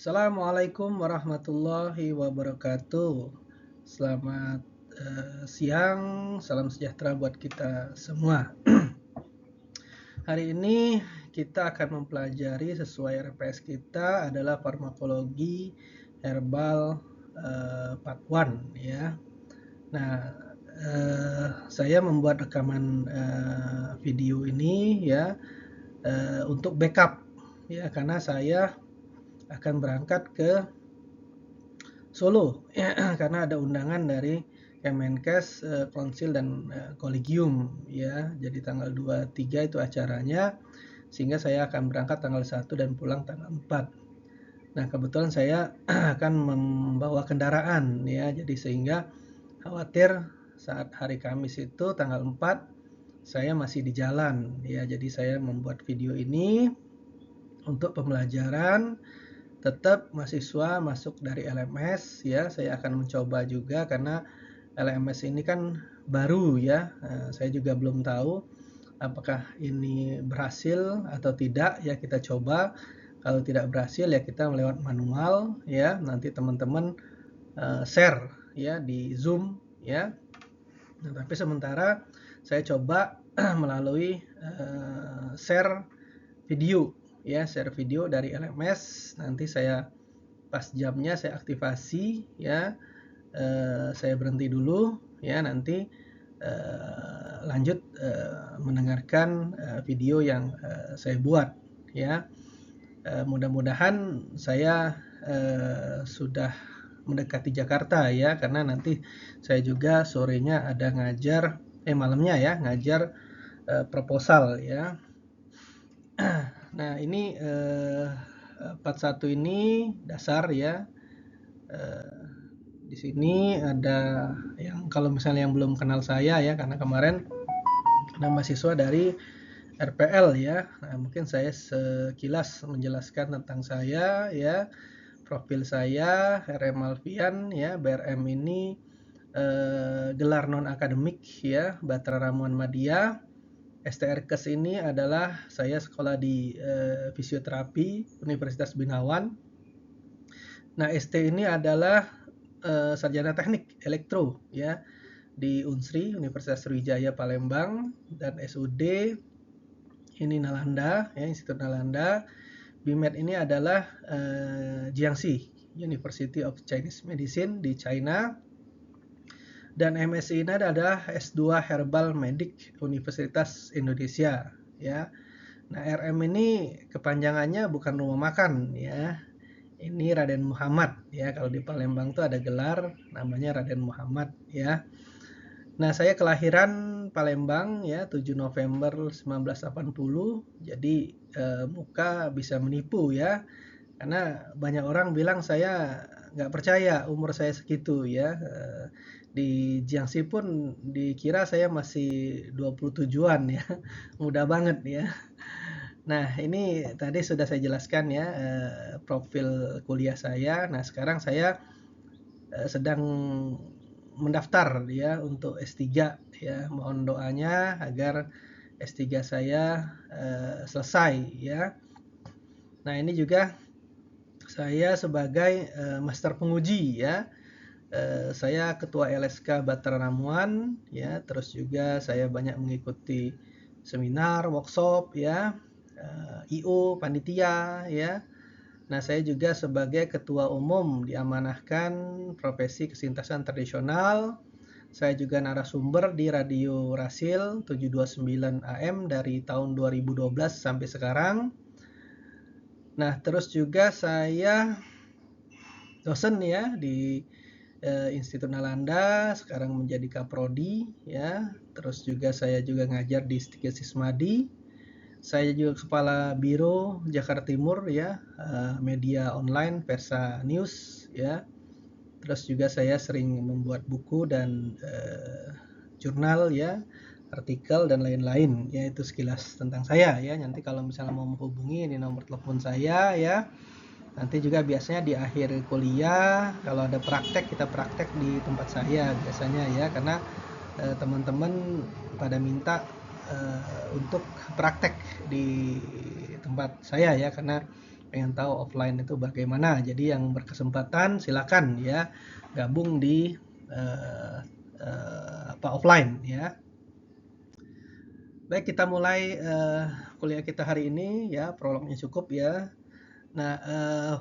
Assalamualaikum warahmatullahi wabarakatuh. Selamat siang, salam sejahtera buat kita semua. Hari ini kita akan mempelajari sesuai RPS kita adalah farmakologi herbal part 1 ya. Nah, saya membuat rekaman video ini ya untuk backup ya, karena saya akan berangkat ke Solo ya, karena ada undangan dari Kemenkes, Konsil dan Kolegium ya. Jadi tanggal 2-3 itu acaranya, sehingga saya akan berangkat tanggal 1 dan pulang tanggal 4. Nah, kebetulan saya akan membawa kendaraan ya, jadi sehingga khawatir saat hari Kamis itu tanggal 4 saya masih di jalan ya. Jadi saya membuat video ini untuk pembelajaran. Tetap mahasiswa masuk dari LMS ya, saya akan mencoba juga karena LMS ini kan baru ya. Saya juga belum tahu apakah ini berhasil atau tidak ya, kita coba. Kalau tidak berhasil ya kita melewat manual ya, nanti teman-teman share ya di Zoom ya. Nah, tapi sementara saya coba melalui share video ya, share video dari LMS. Nanti saya pas jamnya saya aktifasi ya, saya berhenti dulu ya, nanti lanjut mendengarkan video yang saya buat ya. Mudah-mudahan saya sudah mendekati Jakarta ya, karena nanti saya juga sorenya ada ngajar, malamnya ya ngajar proposal ya. Nah, ini part 1 ini dasar ya. Di sini ada yang kalau misalnya yang belum kenal saya ya, karena kemarin ada mahasiswa dari RPL ya. Nah, mungkin saya sekilas menjelaskan tentang saya ya. Profil saya RM Alfian ya, BRM ini gelar non akademik ya, Batra Ramuan Madya. STRKes ini adalah saya sekolah di fisioterapi Universitas Binawan. Nah, ST ini adalah sarjana teknik elektro ya di Unsri Universitas Sriwijaya Palembang, dan SUD ini Nalanda ya, Institut Nalanda. BIMED ini adalah Jiangxi University of Chinese Medicine di China. Dan MSc ini adalah S2 Herbal Medic Universitas Indonesia ya. Nah, RM ini kepanjangannya bukan rumah makan ya. Ini Raden Muhammad ya, kalau di Palembang tuh ada gelar namanya Raden Muhammad ya. Nah, saya kelahiran Palembang ya 7 November 1980. Jadi muka bisa menipu ya, karena banyak orang bilang saya nggak percaya umur saya segitu ya. Di Jiangxi pun dikira saya masih 27-an ya, muda banget ya. Nah, ini tadi sudah saya jelaskan ya profil kuliah saya. Nah, sekarang saya sedang mendaftar ya untuk S3 ya. Mohon doanya agar S3 saya selesai ya. Nah, ini juga saya sebagai master penguji ya. Saya ketua LSK Batra Ramuan ya, terus juga saya banyak mengikuti seminar, workshop ya, IO, panitia ya. Nah, saya juga sebagai ketua umum diamanahkan profesi kesintasan tradisional. Saya juga narasumber di Radio Rasil 729 AM dari tahun 2012 sampai sekarang. Nah, terus juga saya dosen ya di Institut Nalanda, sekarang menjadi Kaprodi ya. Terus juga saya juga ngajar di Stikes Sismadi. Saya juga kepala Biro Jakarta Timur ya, media online Versa News ya. Terus juga saya sering membuat buku dan jurnal ya, artikel dan lain-lain ya. Itu sekilas tentang saya ya. Nanti kalau misalnya mau menghubungi ini nomor telepon saya ya. Nanti juga biasanya di akhir kuliah kalau ada praktek, kita praktek di tempat saya biasanya ya, karena teman-teman pada minta untuk praktek di tempat saya ya, karena pengen tahu offline itu bagaimana. Jadi yang berkesempatan silakan ya gabung di offline ya. Baik, kita mulai kuliah kita hari ini ya, prolognya cukup ya. Nah,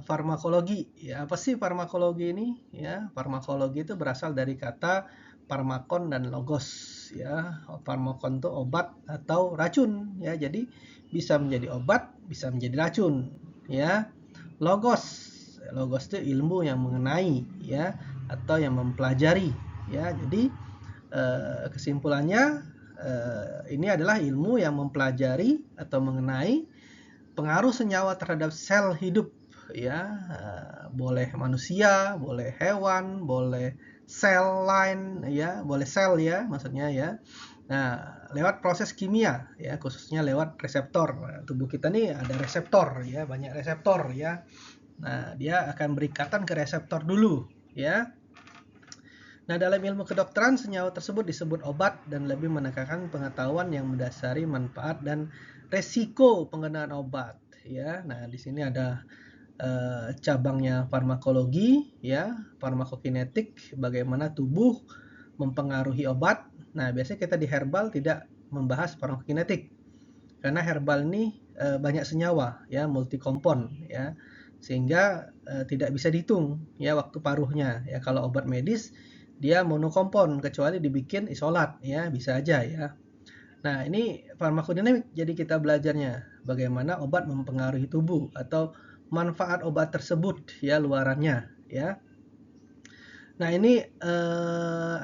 farmakologi ya, apa sih farmakologi ini ya? Farmakologi itu berasal dari kata farmakon dan logos ya. Farmakon itu obat atau racun ya. Jadi bisa menjadi obat, bisa menjadi racun ya. Logos itu ilmu yang mengenai ya atau yang mempelajari ya. Jadi kesimpulannya ini adalah ilmu yang mempelajari atau mengenai pengaruh senyawa terhadap sel hidup ya, boleh manusia, boleh hewan, boleh sel lain ya, boleh sel ya maksudnya ya. Nah, lewat proses kimia ya, khususnya lewat reseptor. Nah, tubuh kita nih ada reseptor ya, banyak reseptor ya. Nah, dia akan berikatan ke reseptor dulu ya. Nah, dalam ilmu kedokteran, senyawa tersebut disebut obat dan lebih menekankan pengetahuan yang mendasari manfaat dan resiko penggunaan obat. Ya, nah di sini ada cabangnya farmakologi, ya, farmakokinetik, bagaimana tubuh mempengaruhi obat. Nah, biasanya kita di herbal tidak membahas farmakokinetik, karena herbal ini banyak senyawa, ya, multikompon, ya, sehingga tidak bisa dihitung, ya, waktu paruhnya. Ya, kalau obat medis dia monokompon kecuali dibikin isolat ya, bisa aja ya. Nah, ini farmakodinamik, jadi kita belajarnya bagaimana obat mempengaruhi tubuh atau manfaat obat tersebut ya, luarannya ya. Nah, ini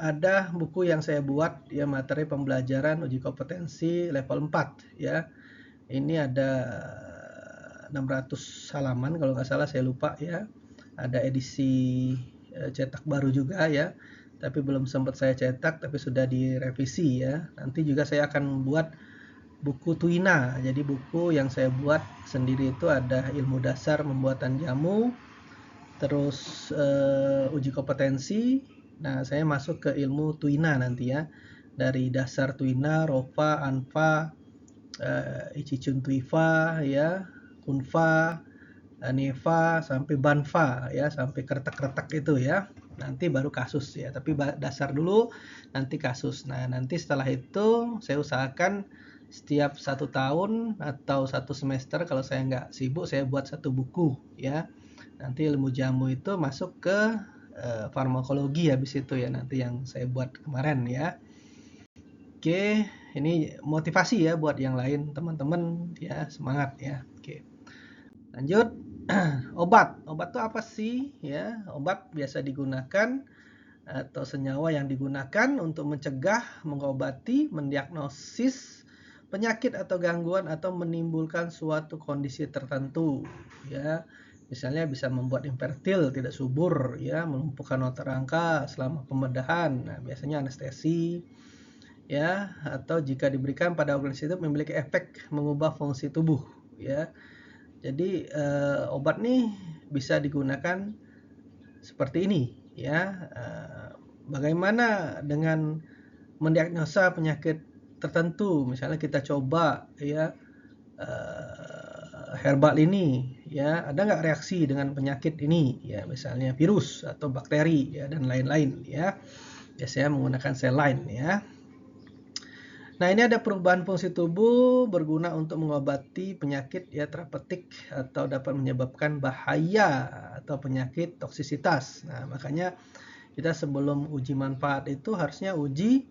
ada buku yang saya buat ya, materi pembelajaran uji kompetensi level 4 ya. Ini ada 600 halaman kalau nggak salah, saya lupa ya. Ada edisi cetak baru juga ya, tapi belum sempat saya cetak, tapi sudah direvisi ya. Nanti juga saya akan buat buku Tuina. Jadi buku yang saya buat sendiri itu ada ilmu dasar pembuatan jamu, terus uji kompetensi. Nah, saya masuk ke ilmu Tuina nanti ya. Dari dasar Tuina, Rofa, Anfa, Ichicun Tuifa ya, Kunfa, Neva, sampai Banfa ya, sampai kretek-kretek itu ya. Nanti baru kasus ya, tapi dasar dulu nanti kasus. Nah, nanti setelah itu saya usahakan setiap 1 tahun atau 1 semester, kalau saya nggak sibuk, saya buat 1 buku ya. Nanti ilmu jamu itu masuk ke farmakologi habis itu ya, nanti yang saya buat kemarin ya. Oke, ini motivasi ya buat yang lain, teman-teman ya, semangat ya. Oke, lanjut. Obat itu apa sih ya? Obat biasa digunakan atau senyawa yang digunakan untuk mencegah, mengobati, mendiagnosis penyakit atau gangguan atau menimbulkan suatu kondisi tertentu ya. Misalnya bisa membuat infertil, tidak subur ya, melumpuhkan otot rangka selama pembedahan. Nah, biasanya anestesi ya, atau jika diberikan pada organisme itu memiliki efek mengubah fungsi tubuh ya. Jadi obat nih bisa digunakan seperti ini ya. Bagaimana dengan mendiagnosa penyakit tertentu? Misalnya kita coba ya herbal ini ya, ada nggak reaksi dengan penyakit ini ya, misalnya virus atau bakteri ya, dan lain-lain ya. Biasanya menggunakan sel lain ya. Nah, ini ada perubahan fungsi tubuh berguna untuk mengobati penyakit ya, terapeutik atau dapat menyebabkan bahaya atau penyakit toksisitas. Nah, makanya kita sebelum uji manfaat itu harusnya uji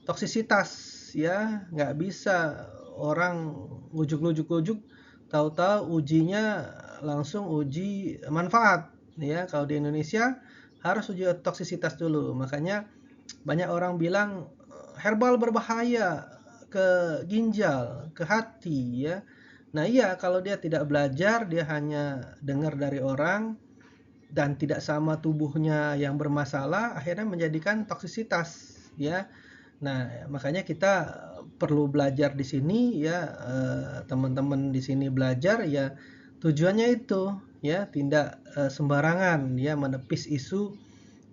toksisitas ya. Nggak bisa orang ujuk-ujuk tahu-tahu ujinya langsung uji manfaat ya. Kalau di Indonesia harus uji toksisitas dulu. Makanya banyak orang bilang herbal berbahaya ke ginjal, ke hati ya. Nah, iya, kalau dia tidak belajar, dia hanya dengar dari orang dan tidak sama tubuhnya yang bermasalah, akhirnya menjadikan toksisitas ya. Nah, makanya kita perlu belajar di sini ya, teman-teman di sini belajar ya, tujuannya itu ya, tidak sembarangan ya menepis isu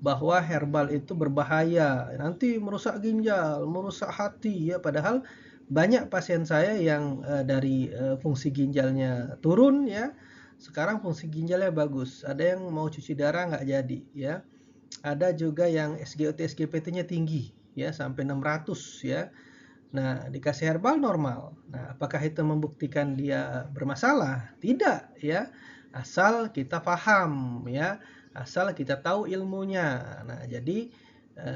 bahwa herbal itu berbahaya, nanti merusak ginjal, merusak hati ya, padahal banyak pasien saya yang dari fungsi ginjalnya turun ya, sekarang fungsi ginjalnya bagus. Ada yang mau cuci darah nggak jadi, ya. Ada juga yang SGOT, SGPT-nya tinggi, ya, sampai 600, ya. Nah, dikasih herbal normal. Nah, apakah itu membuktikan dia bermasalah? Tidak, ya. Asal kita paham, ya. Asal kita tahu ilmunya. Nah, jadi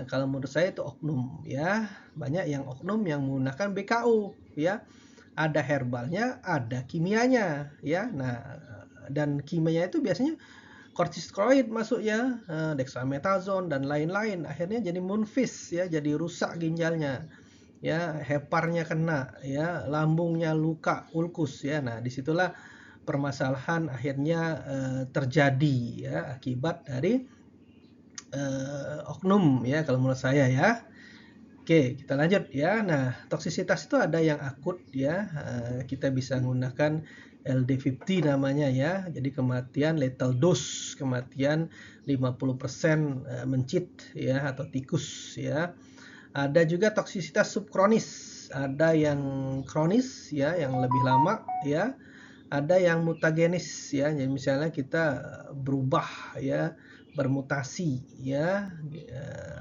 kalau menurut saya itu oknum, ya. Banyak yang oknum yang menggunakan BKU, ya. Ada herbalnya, ada kimianya, ya. Nah, dan kimianya itu biasanya kortikosteroid masuk ya, dexamethasone dan lain-lain. Akhirnya jadi munfis, ya, jadi rusak ginjalnya, ya, heparnya kena, ya, lambungnya luka, ulkus, ya. Nah, disitulah permasalahan akhirnya terjadi, ya, akibat dari oknum, ya, kalau menurut saya, ya. Oke, kita lanjut, ya. Nah, toksisitas itu ada yang akut, ya. Kita bisa menggunakan LD50 namanya, ya. Jadi kematian lethal dose, kematian 50% mencit, ya, atau tikus, ya. Ada juga toksisitas subkronis, ada yang kronis, ya, yang lebih lama, ya. Ada yang mutagenis, ya. Jadi misalnya kita berubah, ya, bermutasi, ya.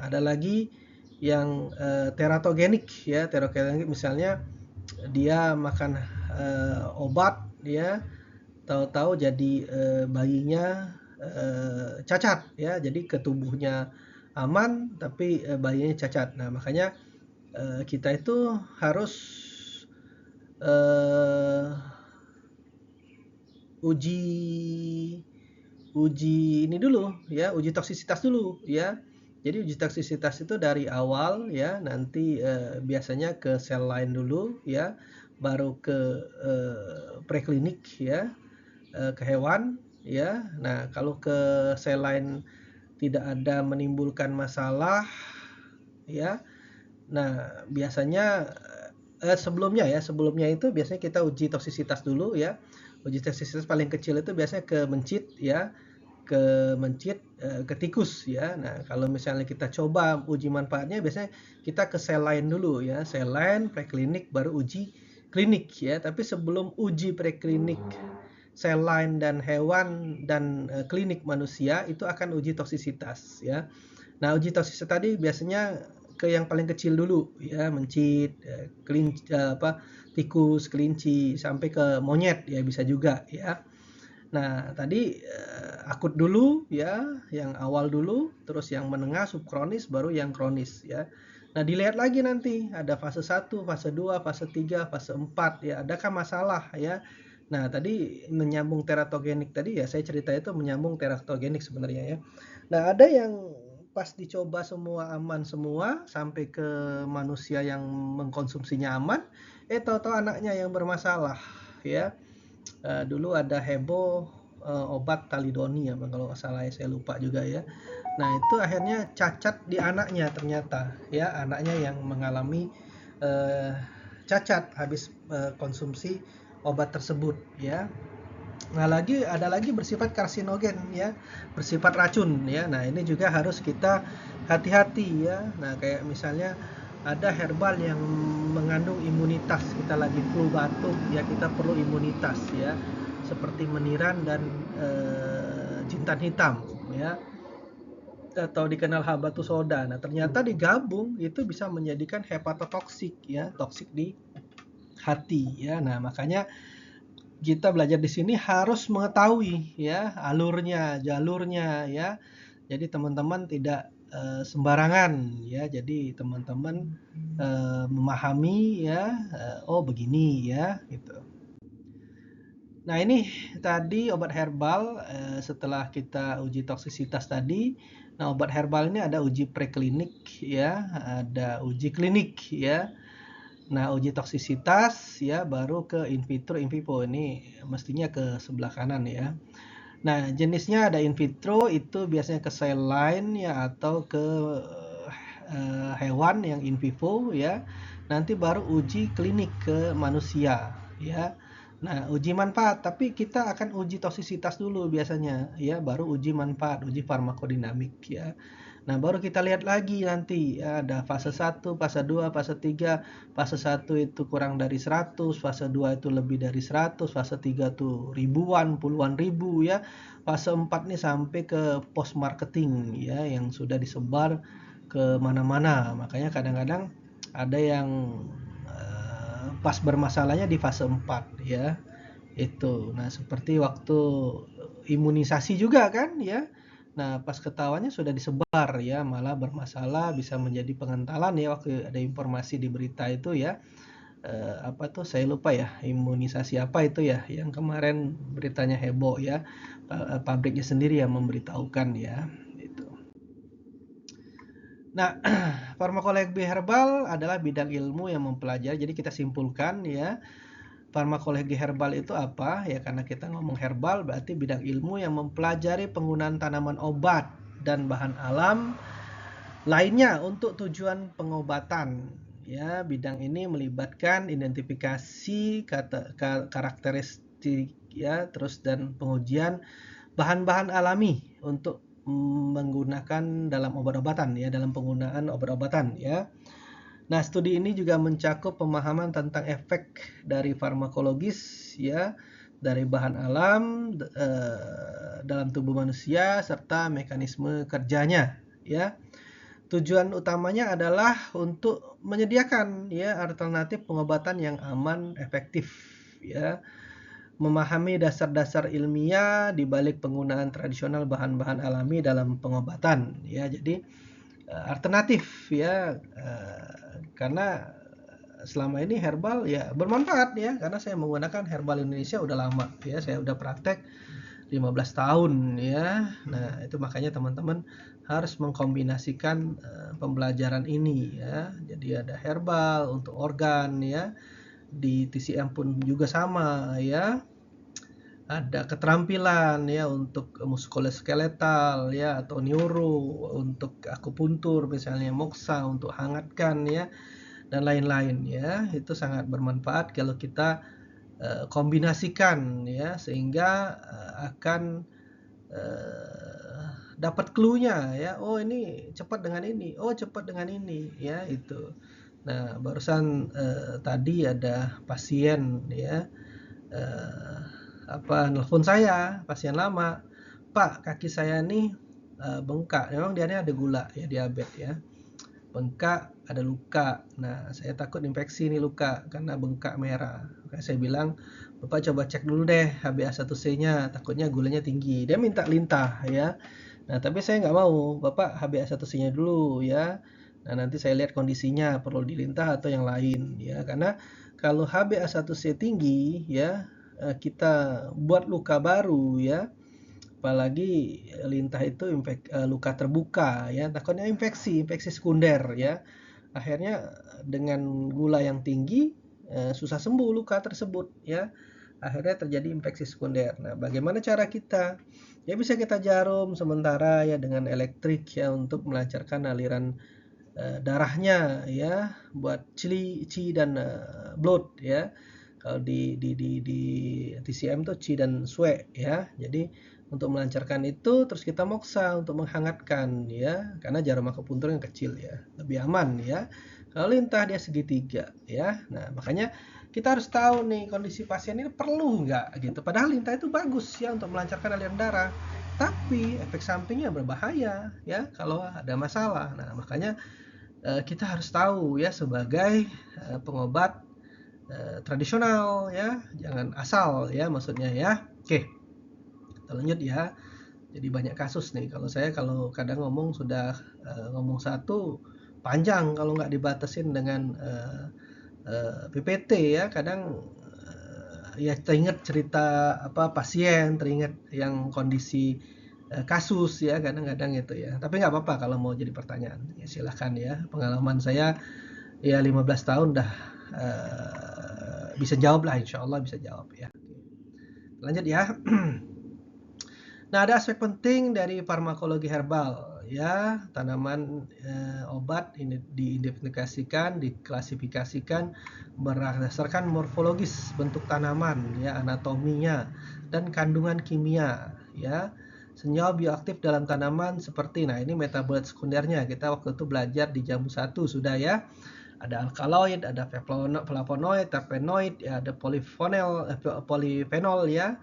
Ada lagi yang teratogenik, ya. Teratogenik misalnya dia makan obat, ya, tahu-tahu jadi bayinya cacat, ya. Jadi ke tubuhnya aman tapi bayinya cacat. Nah, makanya kita itu harus eh, uji uji ini dulu, ya, uji toksisitas dulu, ya. Jadi uji toksisitas itu dari awal, ya, nanti biasanya ke sel lain dulu, ya, baru ke preklinik, ya, ke hewan, ya. Nah, kalau ke sel lain tidak ada menimbulkan masalah, ya. Nah, biasanya sebelumnya itu biasanya kita uji toksisitas dulu, ya. Uji toksisitas paling kecil itu biasanya ke mencit, ya, ke tikus, ya. Nah, kalau misalnya kita coba uji manfaatnya biasanya kita ke sel lain dulu, ya. Sel lain, preklinik, baru uji klinik, ya. Tapi sebelum uji preklinik sel lain dan hewan dan klinik manusia itu akan uji toksisitas, ya. Nah, uji toksisitas tadi biasanya ke yang paling kecil dulu, ya, mencit, tikus, kelinci, sampai ke monyet, ya, bisa juga, ya. Nah, tadi akut dulu, ya, yang awal dulu, terus yang menengah, subkronis, baru yang kronis, ya. Nah, dilihat lagi nanti ada fase 1, fase 2, fase 3, fase 4, ya. Adakah masalah, ya? Nah, tadi menyambung teratogenik tadi, ya, saya cerita itu menyambung teratogenik sebenarnya, ya. Nah, ada yang pas dicoba semua aman semua sampai ke manusia yang mengkonsumsinya aman, tahu-tahu anaknya yang bermasalah, ya. Dulu ada heboh obat Talidoni, ya, kalau nggak salah, ya, saya lupa juga, ya. Nah, itu akhirnya cacat di anaknya ternyata, ya, anaknya yang mengalami eh, cacat habis konsumsi obat tersebut, ya. Nah, ada lagi bersifat karsinogen, ya, bersifat racun, ya. Nah, ini juga harus kita hati-hati, ya. Nah, kayak misalnya ada herbal yang mengandung imunitas, kita lagi flu batuk, ya, kita perlu imunitas, ya, seperti meniran dan jintan hitam, ya, atau dikenal habatus soda. Nah, ternyata digabung itu bisa menjadikan hepatotoksik, ya, toksik di hati, ya. Nah, makanya kita belajar di sini harus mengetahui, ya, alurnya, jalurnya, ya. Jadi teman-teman tidak sembarangan, ya. Jadi teman-teman memahami, ya, oh begini, ya, gitu. Nah, ini tadi obat herbal setelah kita uji toksisitas tadi. Nah, obat herbal ini ada uji preklinik, ya, ada uji klinik, ya. Nah, uji toksisitas, ya, baru ke in vitro, in vivo. Ini mestinya ke sebelah kanan, ya. Nah, jenisnya ada in vitro itu biasanya ke sel line, ya, atau ke hewan yang in vivo, ya. Nanti baru uji klinik ke manusia, ya. Nah, uji manfaat, tapi kita akan uji toksisitas dulu biasanya, ya, baru uji manfaat, uji farmakodinamik, ya. Nah, baru kita lihat lagi nanti ya, ada fase 1, fase 2, fase 3. Fase 1 itu kurang dari 100, fase 2 itu lebih dari 100, fase 3 tuh ribuan, puluhan ribu ya. Fase 4 nih sampai ke post marketing ya, yang sudah disebar ke mana-mana. Makanya kadang-kadang ada yang pas bermasalahnya di fase 4 ya. Itu. Nah, seperti waktu imunisasi juga kan ya. Nah, pas ketahuannya sudah disebar ya, malah bermasalah, bisa menjadi pengentalan ya, waktu ada informasi di berita itu ya. Apa tuh saya lupa ya, imunisasi apa itu ya, yang kemarin beritanya heboh ya. Pabriknya sendiri yang memberitahukan ya, itu. Nah, farmakologi herbal adalah bidang ilmu yang mempelajari, jadi kita simpulkan ya, farmakologi herbal itu apa? Ya karena kita ngomong herbal berarti bidang ilmu yang mempelajari penggunaan tanaman obat dan bahan alam lainnya untuk tujuan pengobatan. Ya, bidang ini melibatkan identifikasi karakteristik ya, terus dan pengujian bahan-bahan alami untuk menggunakan dalam obat-obatan ya, dalam penggunaan obat-obatan ya. Nah, studi ini juga mencakup pemahaman tentang efek dari farmakologis ya, dari bahan alam dalam tubuh manusia serta mekanisme kerjanya ya. Tujuan utamanya adalah untuk menyediakan ya alternatif pengobatan yang aman, efektif ya. Memahami dasar-dasar ilmiah di balik penggunaan tradisional bahan-bahan alami dalam pengobatan ya. Jadi alternatif ya, karena selama ini herbal ya bermanfaat ya, karena saya menggunakan herbal Indonesia udah lama ya, saya udah praktek 15 tahun ya. Nah, itu makanya teman-teman harus mengkombinasikan pembelajaran ini ya. Jadi ada herbal untuk organ ya. Di TCM pun juga sama ya. Ada keterampilan ya untuk muskuloskeletal ya, atau neuro untuk akupuntur misalnya, moksa untuk hangatkan ya, dan lain-lain ya. Itu sangat bermanfaat kalau kita kombinasikan ya, sehingga akan dapat clue-nya ya. Oh, ini cepat dengan ini, oh cepat dengan ini ya, itu. Nah, barusan tadi ada pasien ya, nelpon saya, pasien lama, Pak, kaki saya nih bengkak. Memang dia ada gula ya, diabetes ya. Bengkak, ada luka. Nah, saya takut infeksi nih luka karena bengkak merah. Maka saya bilang, Bapak coba cek dulu deh HbA1c-nya, takutnya gulanya tinggi. Dia minta lintah ya. Nah, tapi saya nggak mau, Bapak HbA1c-nya dulu ya. Nah, nanti saya lihat kondisinya, perlu dilintah atau yang lain ya. Karena kalau HbA1c tinggi ya, kita buat luka baru ya, apalagi lintah itu luka terbuka ya, takutnya infeksi sekunder ya. Akhirnya dengan gula yang tinggi susah sembuh luka tersebut ya. Akhirnya terjadi infeksi sekunder. Nah, bagaimana cara kita? Ya bisa kita jarum sementara ya dengan elektrik ya, untuk melancarkan aliran darahnya ya, buat Qi dan blood ya. Kalau di TCM tuh Qi dan Shui ya. Jadi untuk melancarkan itu, terus kita moksa untuk menghangatkan ya, karena jarum akupuntur yang kecil ya, lebih aman ya. Kalau lintah dia segitiga ya. Nah, makanya kita harus tahu nih kondisi pasien ini perlu nggak gitu. Padahal lintah itu bagus ya untuk melancarkan aliran darah, tapi efek sampingnya berbahaya ya kalau ada masalah. Nah, makanya kita harus tahu ya, sebagai pengobat tradisional ya, jangan asal ya, maksudnya ya. Oke, kita lanjut ya. Jadi banyak kasus nih, kalau kadang ngomong sudah ngomong satu panjang kalau nggak dibatasin dengan PPT ya. Kadang ya teringat cerita pasien, teringat yang kondisi kasus ya, kadang-kadang gitu ya. Tapi nggak apa-apa kalau mau jadi pertanyaan ya, silahkan ya. Pengalaman saya ya 15 tahun dah bisa jawab lah, insya Allah bisa jawab ya. Lanjut ya. Nah, ada aspek penting dari farmakologi herbal ya. Tanaman obat ini diidentifikasikan, diklasifikasikan berdasarkan morfologis bentuk tanaman ya, anatominya dan kandungan kimia ya. senyawa bioaktif dalam tanaman seperti, nah ini metabolit sekundernya, kita waktu itu belajar di jamu 1 sudah ya. Ada alkaloid, ada flavonoid, terpenoid, ya, ada polifenol ya,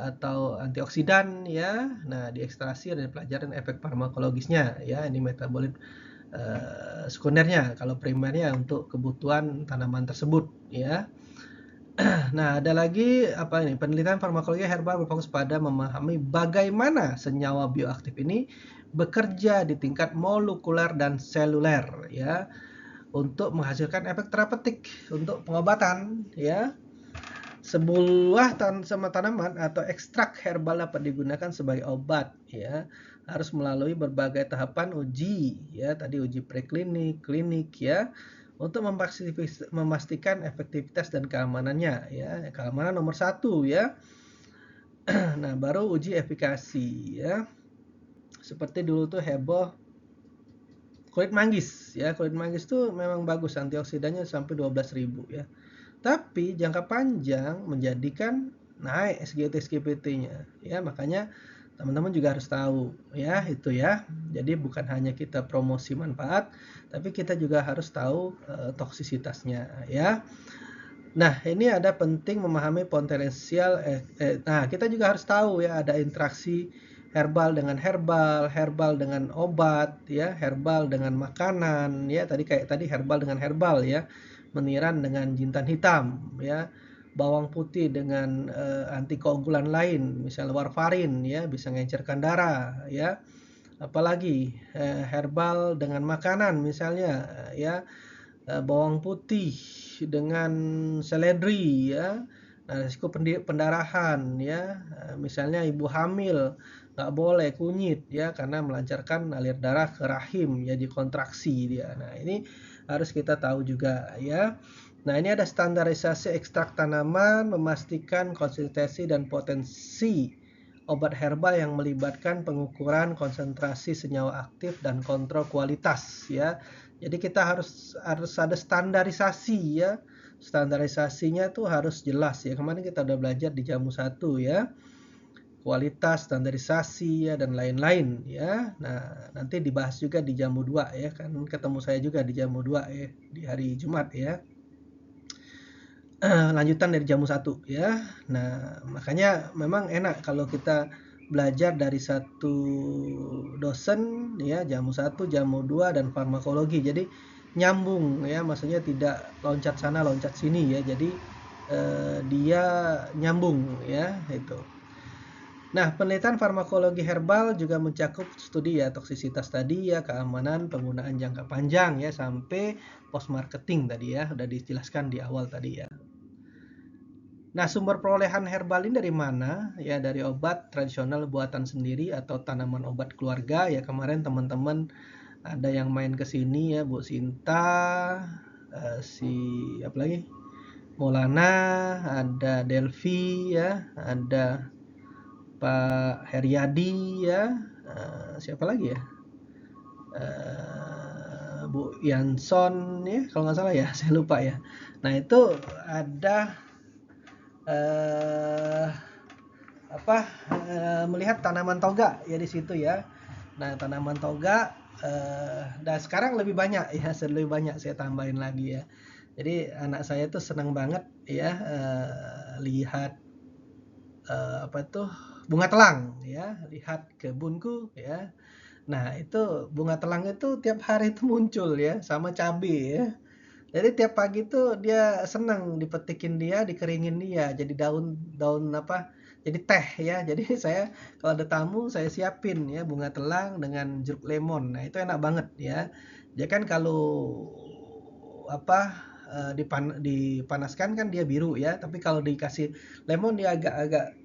atau antioksidan ya. Nah, di ekstraksi ada pelajaran efek farmakologisnya ya. Ini metabolit sekundernya. Kalau primernya untuk kebutuhan tanaman tersebut ya. Nah, ada lagi apa ini? Penelitian farmakologi herbal berfokus pada memahami bagaimana senyawa bioaktif ini bekerja di tingkat molekuler dan seluler ya, untuk menghasilkan efek terapeutik untuk pengobatan ya. Sebuah tanaman atau ekstrak herbal dapat digunakan sebagai obat ya, harus melalui berbagai tahapan uji ya, tadi uji preklinik, klinik ya, untuk memastikan efektivitas dan keamanannya ya. Keamanan nomor 1 ya. Nah, baru uji efikasi ya. Seperti dulu tuh heboh kulit manggis ya. Kulit manggis tuh memang bagus, antioksidannya sampai 12.000 ya. Tapi jangka panjang menjadikan naik SGT-SGPT-nya ya. Makanya teman-teman juga harus tahu ya itu ya. Jadi bukan hanya kita promosi manfaat, tapi kita juga harus tahu toksisitasnya ya. Nah, ini ada penting memahami potensial nah, kita juga harus tahu ya, ada interaksi herbal dengan herbal, herbal dengan obat ya, herbal dengan makanan ya. Kayak tadi herbal dengan herbal ya. Meniran dengan jintan hitam ya. Bawang putih dengan antikoagulan lain, misalnya warfarin ya, bisa ngencerkan darah ya. Apalagi herbal dengan makanan misalnya ya, bawang putih dengan seledri ya. Nah, risiko pendarahan ya, misalnya ibu hamil nggak boleh kunyit ya, karena melancarkan alir darah ke rahim, jadi kontraksi dia. Nah, ini harus kita tahu juga ya. Nah, ini ada standarisasi ekstrak tanaman, memastikan konsistensi dan potensi obat herbal yang melibatkan pengukuran konsentrasi senyawa aktif dan kontrol kualitas ya. Jadi kita harus ada standarisasi ya. Standarisasinya tuh harus jelas ya. Kemarin kita udah belajar di jamu 1 ya. Kualitas, standarisasi ya, dan lain-lain ya. Nah, nanti dibahas juga di jamu 2 ya. Kan ketemu saya juga di jamu 2 ya, di hari Jumat ya. Lanjutan dari jamu 1 ya. Nah, makanya memang enak kalau kita belajar dari satu dosen ya, jamu 1, jamu 2 dan farmakologi. Jadi nyambung ya, maksudnya tidak loncat sana loncat sini ya. Jadi dia nyambung ya itu. Nah, penelitian farmakologi herbal juga mencakup studi ya toksisitas tadi ya, keamanan penggunaan jangka panjang ya, sampai post marketing tadi ya, udah dijelaskan di awal tadi ya. Nah, sumber perolehan herbal ini dari mana? Ya, dari obat tradisional buatan sendiri atau tanaman obat keluarga. Ya, kemarin teman-teman ada yang main ke sini ya, Bu Sinta, si apa lagi? Maulana, ada Delvi ya, ada Pak Heriadi ya, siapa lagi ya? Bu Yanson ya, kalau nggak salah ya, saya lupa ya. Nah, itu ada eh melihat tanaman toga ya di situ ya. Nah, tanaman toga dan sekarang lebih banyak ya, lebih banyak saya tambahin lagi ya. Jadi anak saya tuh senang banget ya lihat apa tuh bunga telang ya, lihat kebunku ya. Nah, itu bunga telang itu tiap hari itu muncul ya, sama cabai ya. Jadi tiap pagi tuh dia senang dipetikin dia, dikeringin dia, jadi daun apa, jadi teh ya. Jadi saya kalau ada tamu saya siapin ya bunga telang dengan jeruk lemon. Nah, itu enak banget ya. Dia kan kalau apa dipanaskan kan dia biru ya, tapi kalau dikasih lemon dia agak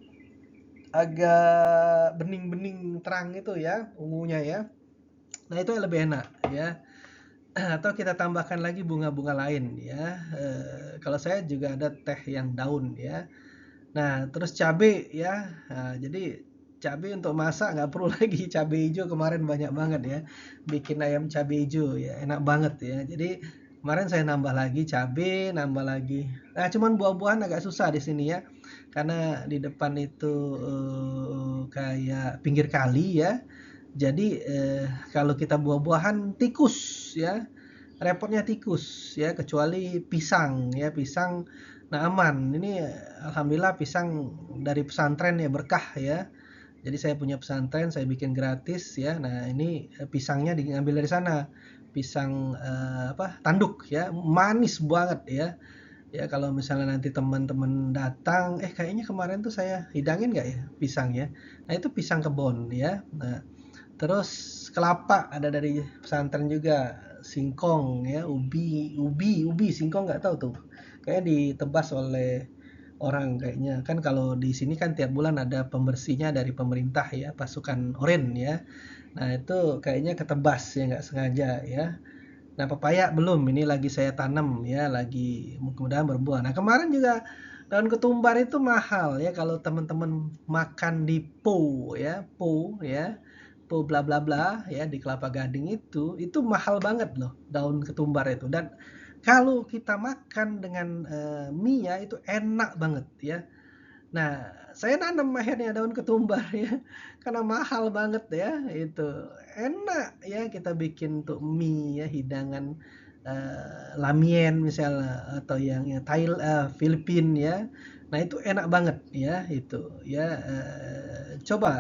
bening-bening terang itu ya, ungunya ya. Nah, itu yang lebih enak ya. Atau kita tambahkan lagi bunga-bunga lain ya. Kalau saya juga ada teh yang daun ya. Nah, terus cabai ya. Nah, jadi cabai untuk masak nggak perlu lagi cabai hijau, kemarin banyak banget ya. Bikin ayam cabai hijau ya, enak banget ya. Jadi kemarin saya nambah lagi cabai, nambah lagi. Nah, cuman buah-buahan agak susah di sini ya. Karena di depan itu kayak pinggir kali ya. Jadi kalau kita buah-buahan tikus ya, repotnya tikus ya, kecuali pisang ya, pisang nah aman. Ini alhamdulillah pisang dari pesantren ya, berkah ya. Jadi saya punya pesantren, saya bikin gratis ya. Nah, ini pisangnya diambil dari sana. Pisang apa? Tanduk ya, manis banget ya. Ya kalau misalnya nanti teman-teman datang, kayaknya kemarin tuh saya hidangin nggak ya pisang ya. Nah, itu pisang kebon ya. Nah, terus kelapa ada dari pesantren juga, singkong ya, ubi, singkong nggak tahu tuh. Kayaknya ditebas oleh orang kayaknya. Kan kalau di sini kan tiap bulan ada pembersihnya dari pemerintah ya, pasukan oranye ya. Nah, itu kayaknya ketebas ya nggak sengaja ya. Nah, pepaya belum, ini lagi saya tanam ya, lagi mudah-mudahan berbuah. Nah, kemarin juga daun ketumbar itu mahal ya kalau teman-teman makan di Po ya, Po bla bla bla ya di Kelapa Gading itu mahal banget loh daun ketumbar itu. Dan kalau kita makan dengan mie ya itu enak banget ya. Nah, saya nanam akhirnya daun ketumbar ya, karena mahal banget ya, itu. Enak ya kita bikin untuk mie ya, hidangan lamien misalnya atau yang Filipin ya. Nah, itu enak banget ya itu ya. Coba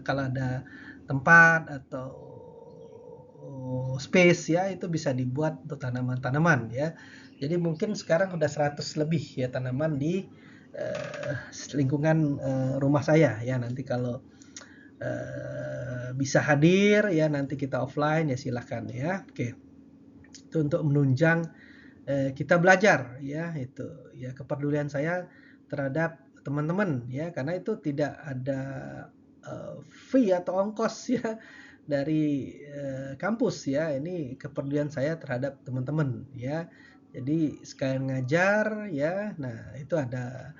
kalau ada tempat atau space ya itu bisa dibuat untuk tanaman-tanaman ya. Jadi mungkin sekarang udah 100 lebih ya tanaman di eh, lingkungan rumah saya ya. Nanti kalau bisa hadir ya nanti kita offline ya silahkan ya. Oke, itu untuk menunjang kita belajar ya itu ya kepedulian saya terhadap teman-teman ya karena itu tidak ada fee atau ongkos ya dari kampus ya. Ini kepedulian saya terhadap teman-teman ya. Jadi sekalian ngajar ya. Nah, itu ada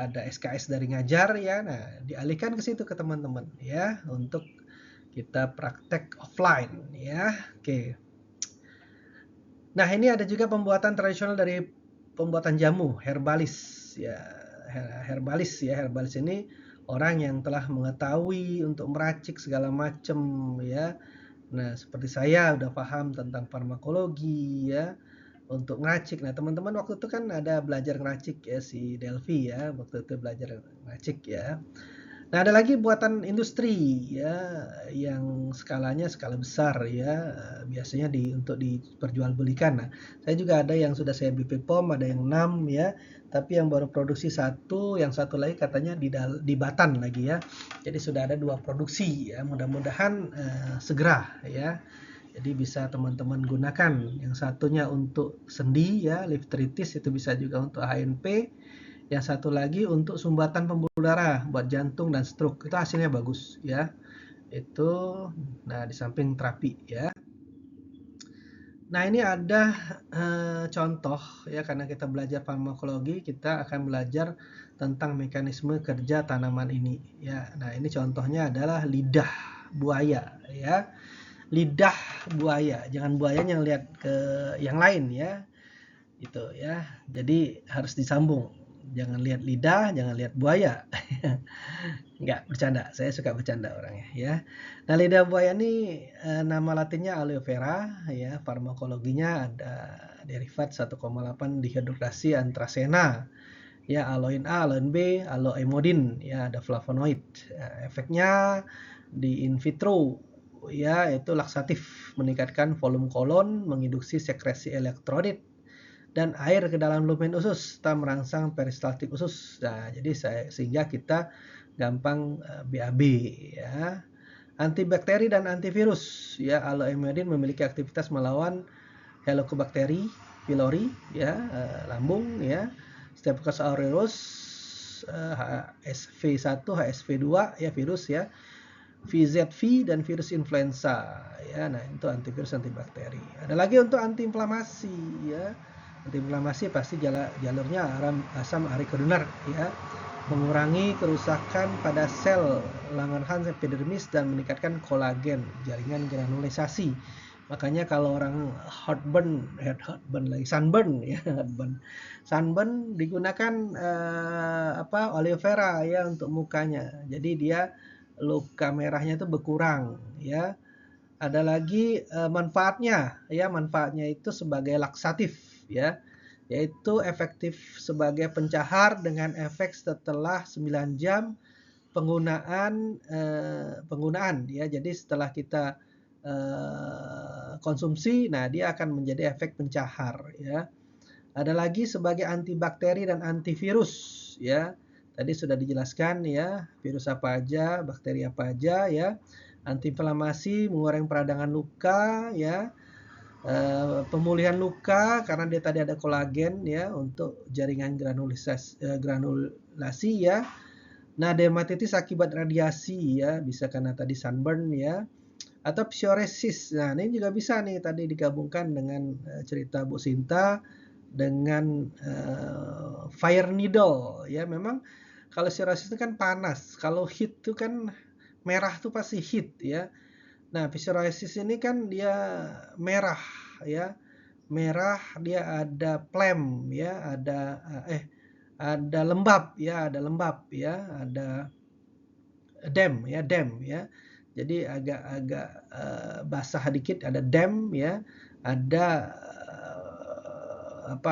SKS dari ngajar ya. Nah, dialihkan ke situ ke teman-teman ya untuk kita praktek offline ya. Oke. Nah, ini ada juga pembuatan tradisional dari pembuatan jamu, herbalis ya. Herbalis ya, herbalis ini orang yang telah mengetahui untuk meracik segala macam ya. Nah, seperti saya udah paham tentang farmakologi ya, untuk ngeracik. Nah, teman-teman waktu itu kan ada belajar ngeracik ya si Delphi ya, waktu itu belajar ngeracik ya. Nah, ada lagi buatan industri ya yang skalanya skala besar ya, biasanya untuk diperjualbelikan. Nah, saya juga ada yang sudah saya BP POM, ada yang 6 ya, tapi yang baru produksi satu, yang satu lagi katanya di Batan lagi ya. Jadi sudah ada 2 produksi ya, mudah-mudahan segera ya. Jadi bisa teman-teman gunakan. Yang satunya untuk sendi ya, liftritis itu bisa juga untuk HNP. Yang satu lagi untuk sumbatan pembuluh darah buat jantung dan stroke. Itu hasilnya bagus ya. Itu nah di samping terapi ya. Nah, ini ada contoh ya karena kita belajar farmakologi, kita akan belajar tentang mekanisme kerja tanaman ini ya. Nah, ini contohnya adalah lidah buaya ya. Lidah buaya, jangan buayanya lihat ke yang lain ya. Itu ya. Jadi harus disambung. Jangan lihat lidah, jangan lihat buaya. Enggak, bercanda. Saya suka bercanda orangnya ya. Nah, lidah buaya ini nama latinnya aloe vera ya. Farmakologinya ada derivat 1,8 dihidroksy antrasena. Ya, aloin A, aloin B, aloemodin ya, ada flavonoid. Ya, efeknya di in vitro ya itu laksatif, meningkatkan volume kolon, menginduksi sekresi elektrolit dan air ke dalam lumen usus serta merangsang peristaltik usus. Nah, jadi sehingga kita gampang BAB ya. Antibakteri dan antivirus ya, aloemodin memiliki aktivitas melawan Helicobacter pylori ya, lambung ya, Staphylococcus aureus, HSV1, HSV2 ya virus ya, VZV dan virus influenza ya. Nah, itu antivirus antibakteri. Ada lagi untuk antiinflamasi ya. Antiinflamasi pasti jalurnya asam arikedonar ya. Mengurangi kerusakan pada sel Langerhans epidermis dan meningkatkan kolagen, jaringan granulisasi. Makanya kalau orang heartburn lagi sunburn ya, digunakan aloe vera ya untuk mukanya. Jadi dia luka merahnya itu berkurang ya. Ada lagi manfaatnya ya, manfaatnya itu sebagai laksatif ya, yaitu efektif sebagai pencahar dengan efek setelah 9 jam penggunaan ya. Jadi setelah kita konsumsi, nah dia akan menjadi efek pencahar ya. Ada lagi sebagai antibakteri dan antivirus ya. Tadi sudah dijelaskan ya, virus apa aja, bakteri apa aja ya. Antiinflamasi, mengurangi peradangan luka ya. Pemulihan luka karena dia tadi ada kolagen ya untuk jaringan granulasi ya. Nah, dermatitis akibat radiasi ya, bisa karena tadi sunburn ya, atau psoriasis. Nah, ini juga bisa nih tadi digabungkan dengan cerita Bu Sinta dengan fire needle ya. Memang kalau psoriasis itu kan panas, kalau heat itu kan merah tuh pasti heat ya. Nah, psoriasis ini kan dia merah ya. Merah dia ada phlegm ya, ada lembab ya, ada dem ya. Jadi agak-agak basah dikit ada dem ya, ada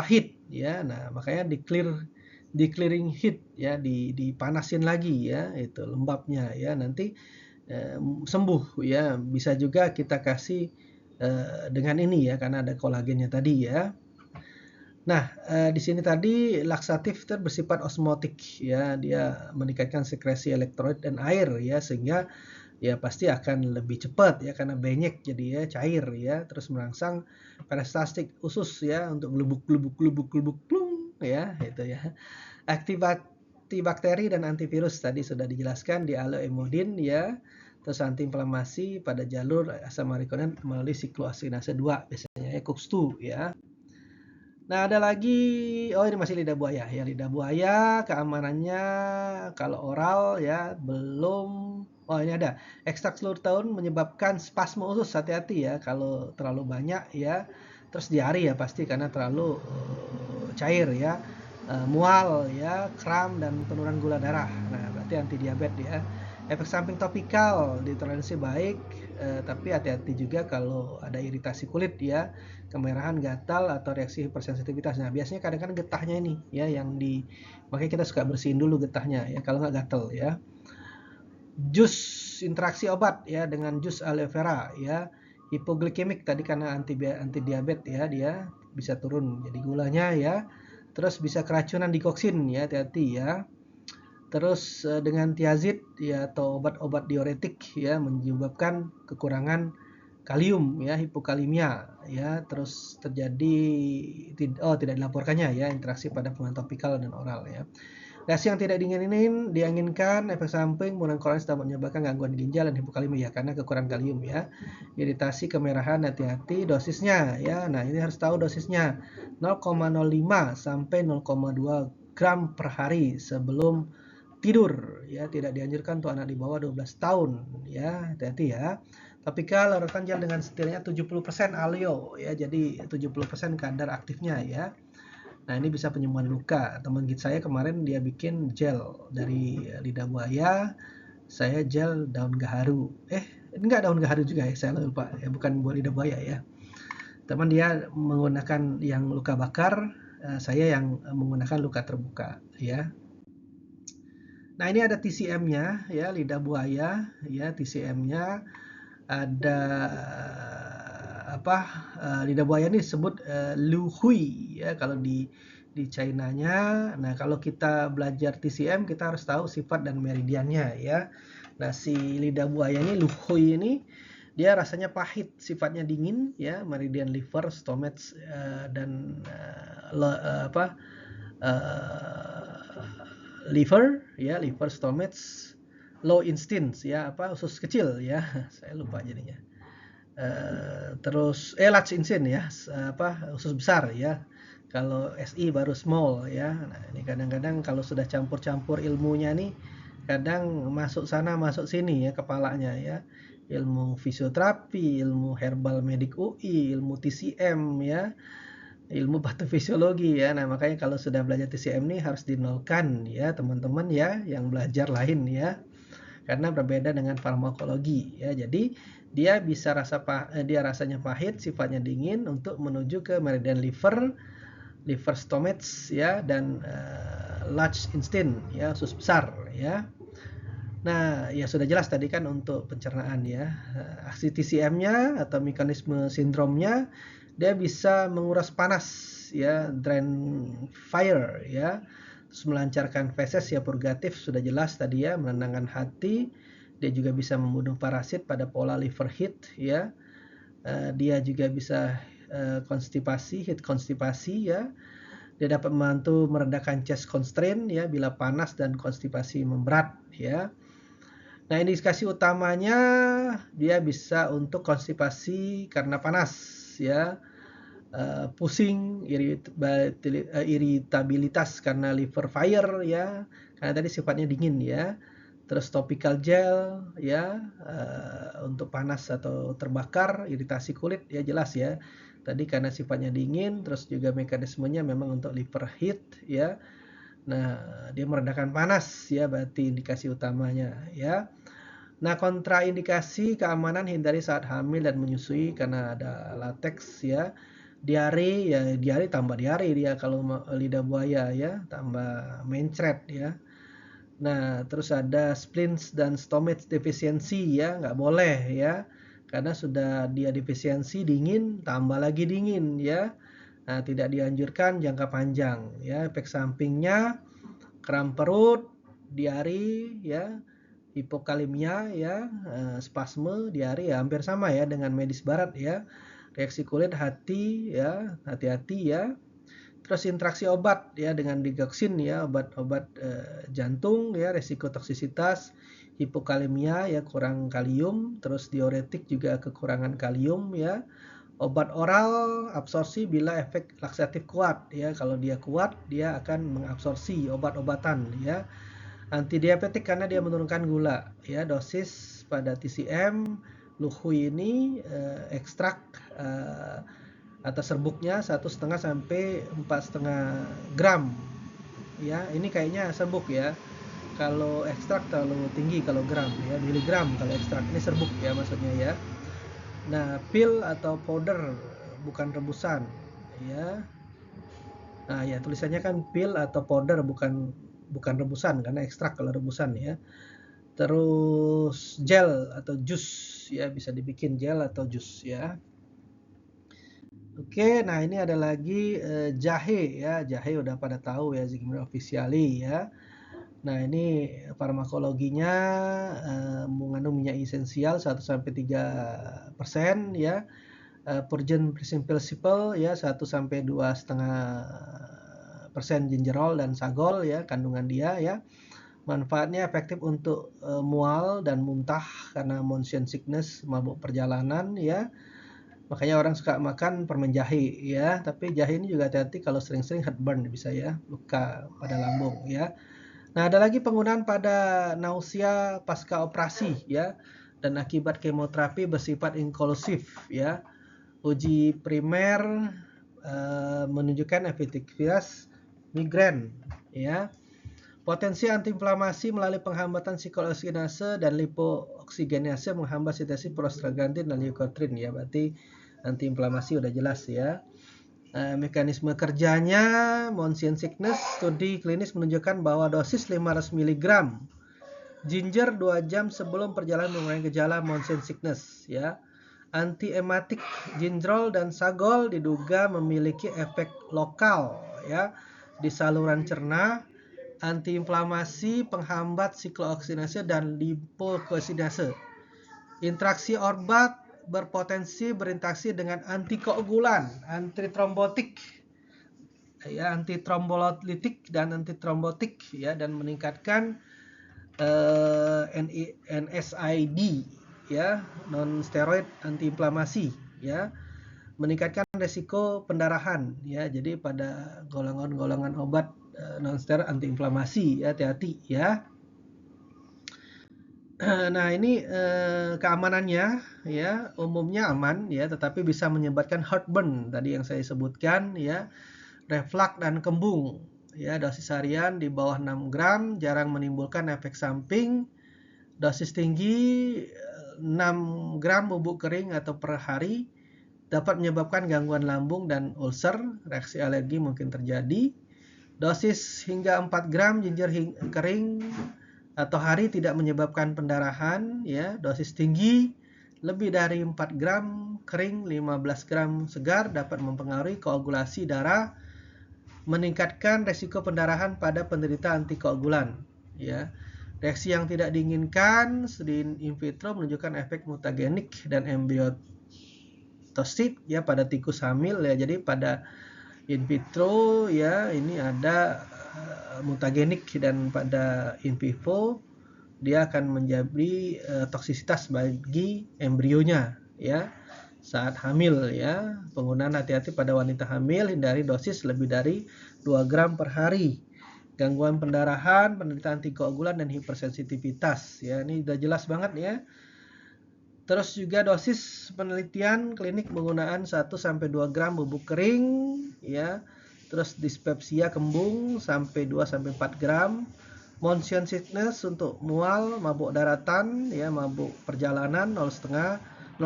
heat ya. Nah, makanya di clearing heat ya, dipanasin lagi ya, itu lembabnya ya. Nanti sembuh ya. Bisa juga kita kasih dengan ini ya, karena ada kolagennya tadi ya. Nah, di sini tadi laksatif itu bersifat osmotik ya, dia meningkatkan sekresi elektrolit dan air ya, sehingga ya pasti akan lebih cepat ya karena banyak jadi ya cair ya, terus merangsang peristaltik usus ya untuk gelubuk plung ya, itu ya. Antibakteri dan antivirus tadi sudah dijelaskan di aloemodin ya, terus antiinflamasi pada jalur asam marikonen melalui sikloasinase 2 biasanya ya, COX-2 ya. Nah, ada lagi, oh ini masih lidah buaya ya, lidah buaya keamanannya kalau oral ya belum, oh ini ada, ekstrak seluruh tahun menyebabkan spasme usus, hati-hati ya kalau terlalu banyak ya, terus diari ya pasti karena terlalu cair ya, mual ya, kram dan penurunan gula darah, nah berarti anti diabetes ya. Efek samping topikal ditoleransi baik, tapi hati-hati juga kalau ada iritasi kulit ya, kemerahan, gatal, atau reaksi hipersensitivitas. Nah, biasanya kadang-kadang getahnya ini ya makanya kita suka bersihin dulu getahnya ya kalau nggak gatal ya. Jus interaksi obat ya dengan jus aloe vera ya. Hipoglikemik tadi karena anti diabetes ya, dia bisa turun jadi gulanya ya. Terus bisa keracunan dikoksin ya, hati-hati ya. Terus dengan tiazid ya atau obat-obat diuretik ya menyebabkan kekurangan kalium ya, hipokalimia ya, terus terjadi tidak dilaporkannya ya interaksi pada penggunaan topikal dan oral ya. Reaksi yang tidak diinginkan, efek samping menggunakan kolonis dapat menyebabkan gangguan ginjal dan hipokalimia ya karena kekurangan kalium ya. Iritasi, kemerahan, hati-hati dosisnya ya. Nah, ini harus tahu dosisnya 0,05 sampai 0,2 gram per hari sebelum tidur ya, tidak dianjurkan untuk anak di bawah 12 tahun ya, hati-hati ya. Topikal larutan gel dengan setidaknya 70% alio ya, jadi 70% kadar aktifnya ya. Nah, ini bisa penyembuhan luka. Teman saya kemarin dia bikin gel dari lidah buaya, saya gel daun gaharu. Enggak daun gaharu juga ya, saya lupa ya, bukan buat lidah buaya ya. Teman dia menggunakan yang luka bakar, saya yang menggunakan luka terbuka ya. Nah, ini ada TCM-nya ya, lidah buaya ya, TCM-nya ada lidah buaya ini disebut Lu Hui ya kalau di China-nya. Nah, kalau kita belajar TCM kita harus tahu sifat dan meridiannya ya. Nah, si lidah buaya ini Lu Hui ini dia rasanya pahit, sifatnya dingin ya, meridian liver, stomach dan liver, stomach, low intestines ya, usus kecil ya, saya lupa jadinya. Terus large intestine ya, usus besar ya. Kalau SI baru small ya. Nah, ini kadang-kadang kalau sudah campur-campur ilmunya nih, kadang masuk sana masuk sini ya kepalanya ya. Ilmu fisioterapi, ilmu herbal medik UI, ilmu TCM ya, ilmu patofisiologi ya. Nah, makanya kalau sudah belajar TCM nih harus dinolkan ya teman-teman ya, yang belajar lain ya. karena berbeda dengan farmakologi ya. Jadi dia bisa dia rasanya pahit, sifatnya dingin untuk menuju ke meridian liver stomach ya, dan large intestine ya, usus besar ya. Nah, ya sudah jelas tadi kan untuk pencernaan ya. Aksi TCM-nya atau mekanisme sindromnya, dia bisa menguras panas ya, drain fire ya. Terus melancarkan feses ya, purgatif sudah jelas tadi ya, menenangkan hati. Dia juga bisa membunuh parasit pada pola liver heat ya. Dia juga bisa heat konstipasi ya. Dia dapat membantu meredakan chest constraint ya bila panas dan konstipasi memberat ya. Nah, indikasi utamanya dia bisa untuk konstipasi karena panas ya, pusing, iritabilitas karena liver fire ya, karena tadi sifatnya dingin ya. Terus topical gel ya, untuk panas atau terbakar, iritasi kulit ya, jelas ya. Tadi karena sifatnya dingin, terus juga mekanismenya memang untuk liver heat ya. Nah, dia meredakan panas ya, berarti indikasi utamanya ya. Nah, kontraindikasi keamanan, hindari saat hamil dan menyusui karena ada latex ya. Diare tambah diare dia kalau lidah buaya ya, tambah mencret ya. Nah, terus ada spleens dan stomach defisiensi ya, nggak boleh ya. Karena sudah dia defisiensi dingin, tambah lagi dingin ya. Nah, tidak dianjurkan jangka panjang ya. Efek sampingnya kram perut, diare ya, hipokalemia ya, spasme, diare ya, hampir sama ya dengan medis barat ya. Reaksi kulit, hati ya, hati-hati ya. Terus interaksi obat ya dengan digoxin ya, obat-obat jantung ya, resiko toksisitas, hipokalemia ya, kurang kalium, terus diuretik juga kekurangan kalium ya. Obat oral absorpsi bila efek laksatif kuat ya, kalau dia kuat dia akan mengabsorpsi obat-obatan ya. Antidiabetik karena dia menurunkan gula ya. Dosis pada TCM Luhui ini ekstrak atau serbuknya 1,5 sampai 4,5 gram ya. Ini kayaknya serbuk ya, kalau ekstrak terlalu tinggi kalau gram ya, miligram kalau ekstrak. Ini serbuk ya maksudnya ya. Nah, pil atau powder, bukan rebusan ya. Nah ya, tulisannya kan pil atau powder, bukan rebusan karena ekstrak kalau rebusan ya. Terus gel atau jus ya, bisa dibikin gel atau jus ya. Oke, nah ini ada lagi jahe ya. Jahe udah pada tahu ya, Zigmund officiali ya. Nah, ini farmakologinya mengandung minyak esensial 1-3% ya. Purgen principle ya, 1-2,5% gingerol dan sagol ya kandungan dia ya. Manfaatnya efektif untuk mual dan muntah karena motion sickness, mabuk perjalanan ya. Makanya orang suka makan permen jahe ya, tapi jahe ini juga hati-hati kalau sering-sering heartburn bisa ya, luka pada lambung ya. Nah, ada lagi penggunaan pada nausea pasca operasi ya, dan akibat kemoterapi bersifat inkolusif ya. Uji primer menunjukkan efektivitas migrain ya. Potensi antiinflamasi melalui penghambatan siklooksigenase dan lipooksigenase menghambat sintesis prostaglandin dan leukotriene ya, berarti antiinflamasi udah jelas ya. Mekanisme kerjanya, motion sickness, studi klinis menunjukkan bahwa dosis 500 mg ginger 2 jam sebelum perjalanan mengurangi gejala motion sickness ya. Antiematik gingerol dan sagol diduga memiliki efek lokal ya di saluran cerna, antiinflamasi, penghambat siklooksinase dan lipokoasidase. Interaksi obat berpotensi berinteraksi dengan antikoagulan, antitrombotik ya, antitrombolitik dan antitrombotik ya, dan meningkatkan NSAID ya, non steroid antiinflamasi ya, meningkatkan resiko pendarahan ya. Jadi pada golongan-golongan obat non steroid antiinflamasi ya, hati-hati ya. Nah, ini keamanannya ya, umumnya aman ya, tetapi bisa menyebabkan heartburn tadi yang saya sebutkan ya, reflux dan kembung ya. Dosis harian di bawah 6 gram, jarang menimbulkan efek samping Dosis tinggi 6 gram bubuk kering atau per hari dapat menyebabkan gangguan lambung dan ulcer, reaksi alergi mungkin terjadi. Dosis hingga 4 gram ginger kering atau hari tidak menyebabkan pendarahan, ya. Dosis tinggi lebih dari 4 gram kering, 15 gram segar dapat mempengaruhi koagulasi darah, meningkatkan resiko pendarahan pada penderita antikoagulan, ya. Reaksi yang tidak diinginkan di in vitro menunjukkan efek mutagenik dan embryotosit, ya, pada tikus hamil, ya. Jadi pada in vitro, ya, ini ada mutagenik, dan pada in vivo dia akan menjadi toksisitas bagi embrionya, ya, saat hamil, ya. Penggunaan hati-hati pada wanita hamil, hindari dosis lebih dari 2 gram per hari. Gangguan pendarahan, penderita antikoagulan dan hipersensitivitas, ya. Ini udah jelas banget, ya. Terus juga dosis penelitian klinik penggunaan 1-2 gram bubuk kering, ya. Terus dispepsia kembung sampai 2-4 gram. Motion sickness untuk mual, mabuk daratan, ya, mabuk perjalanan 0,5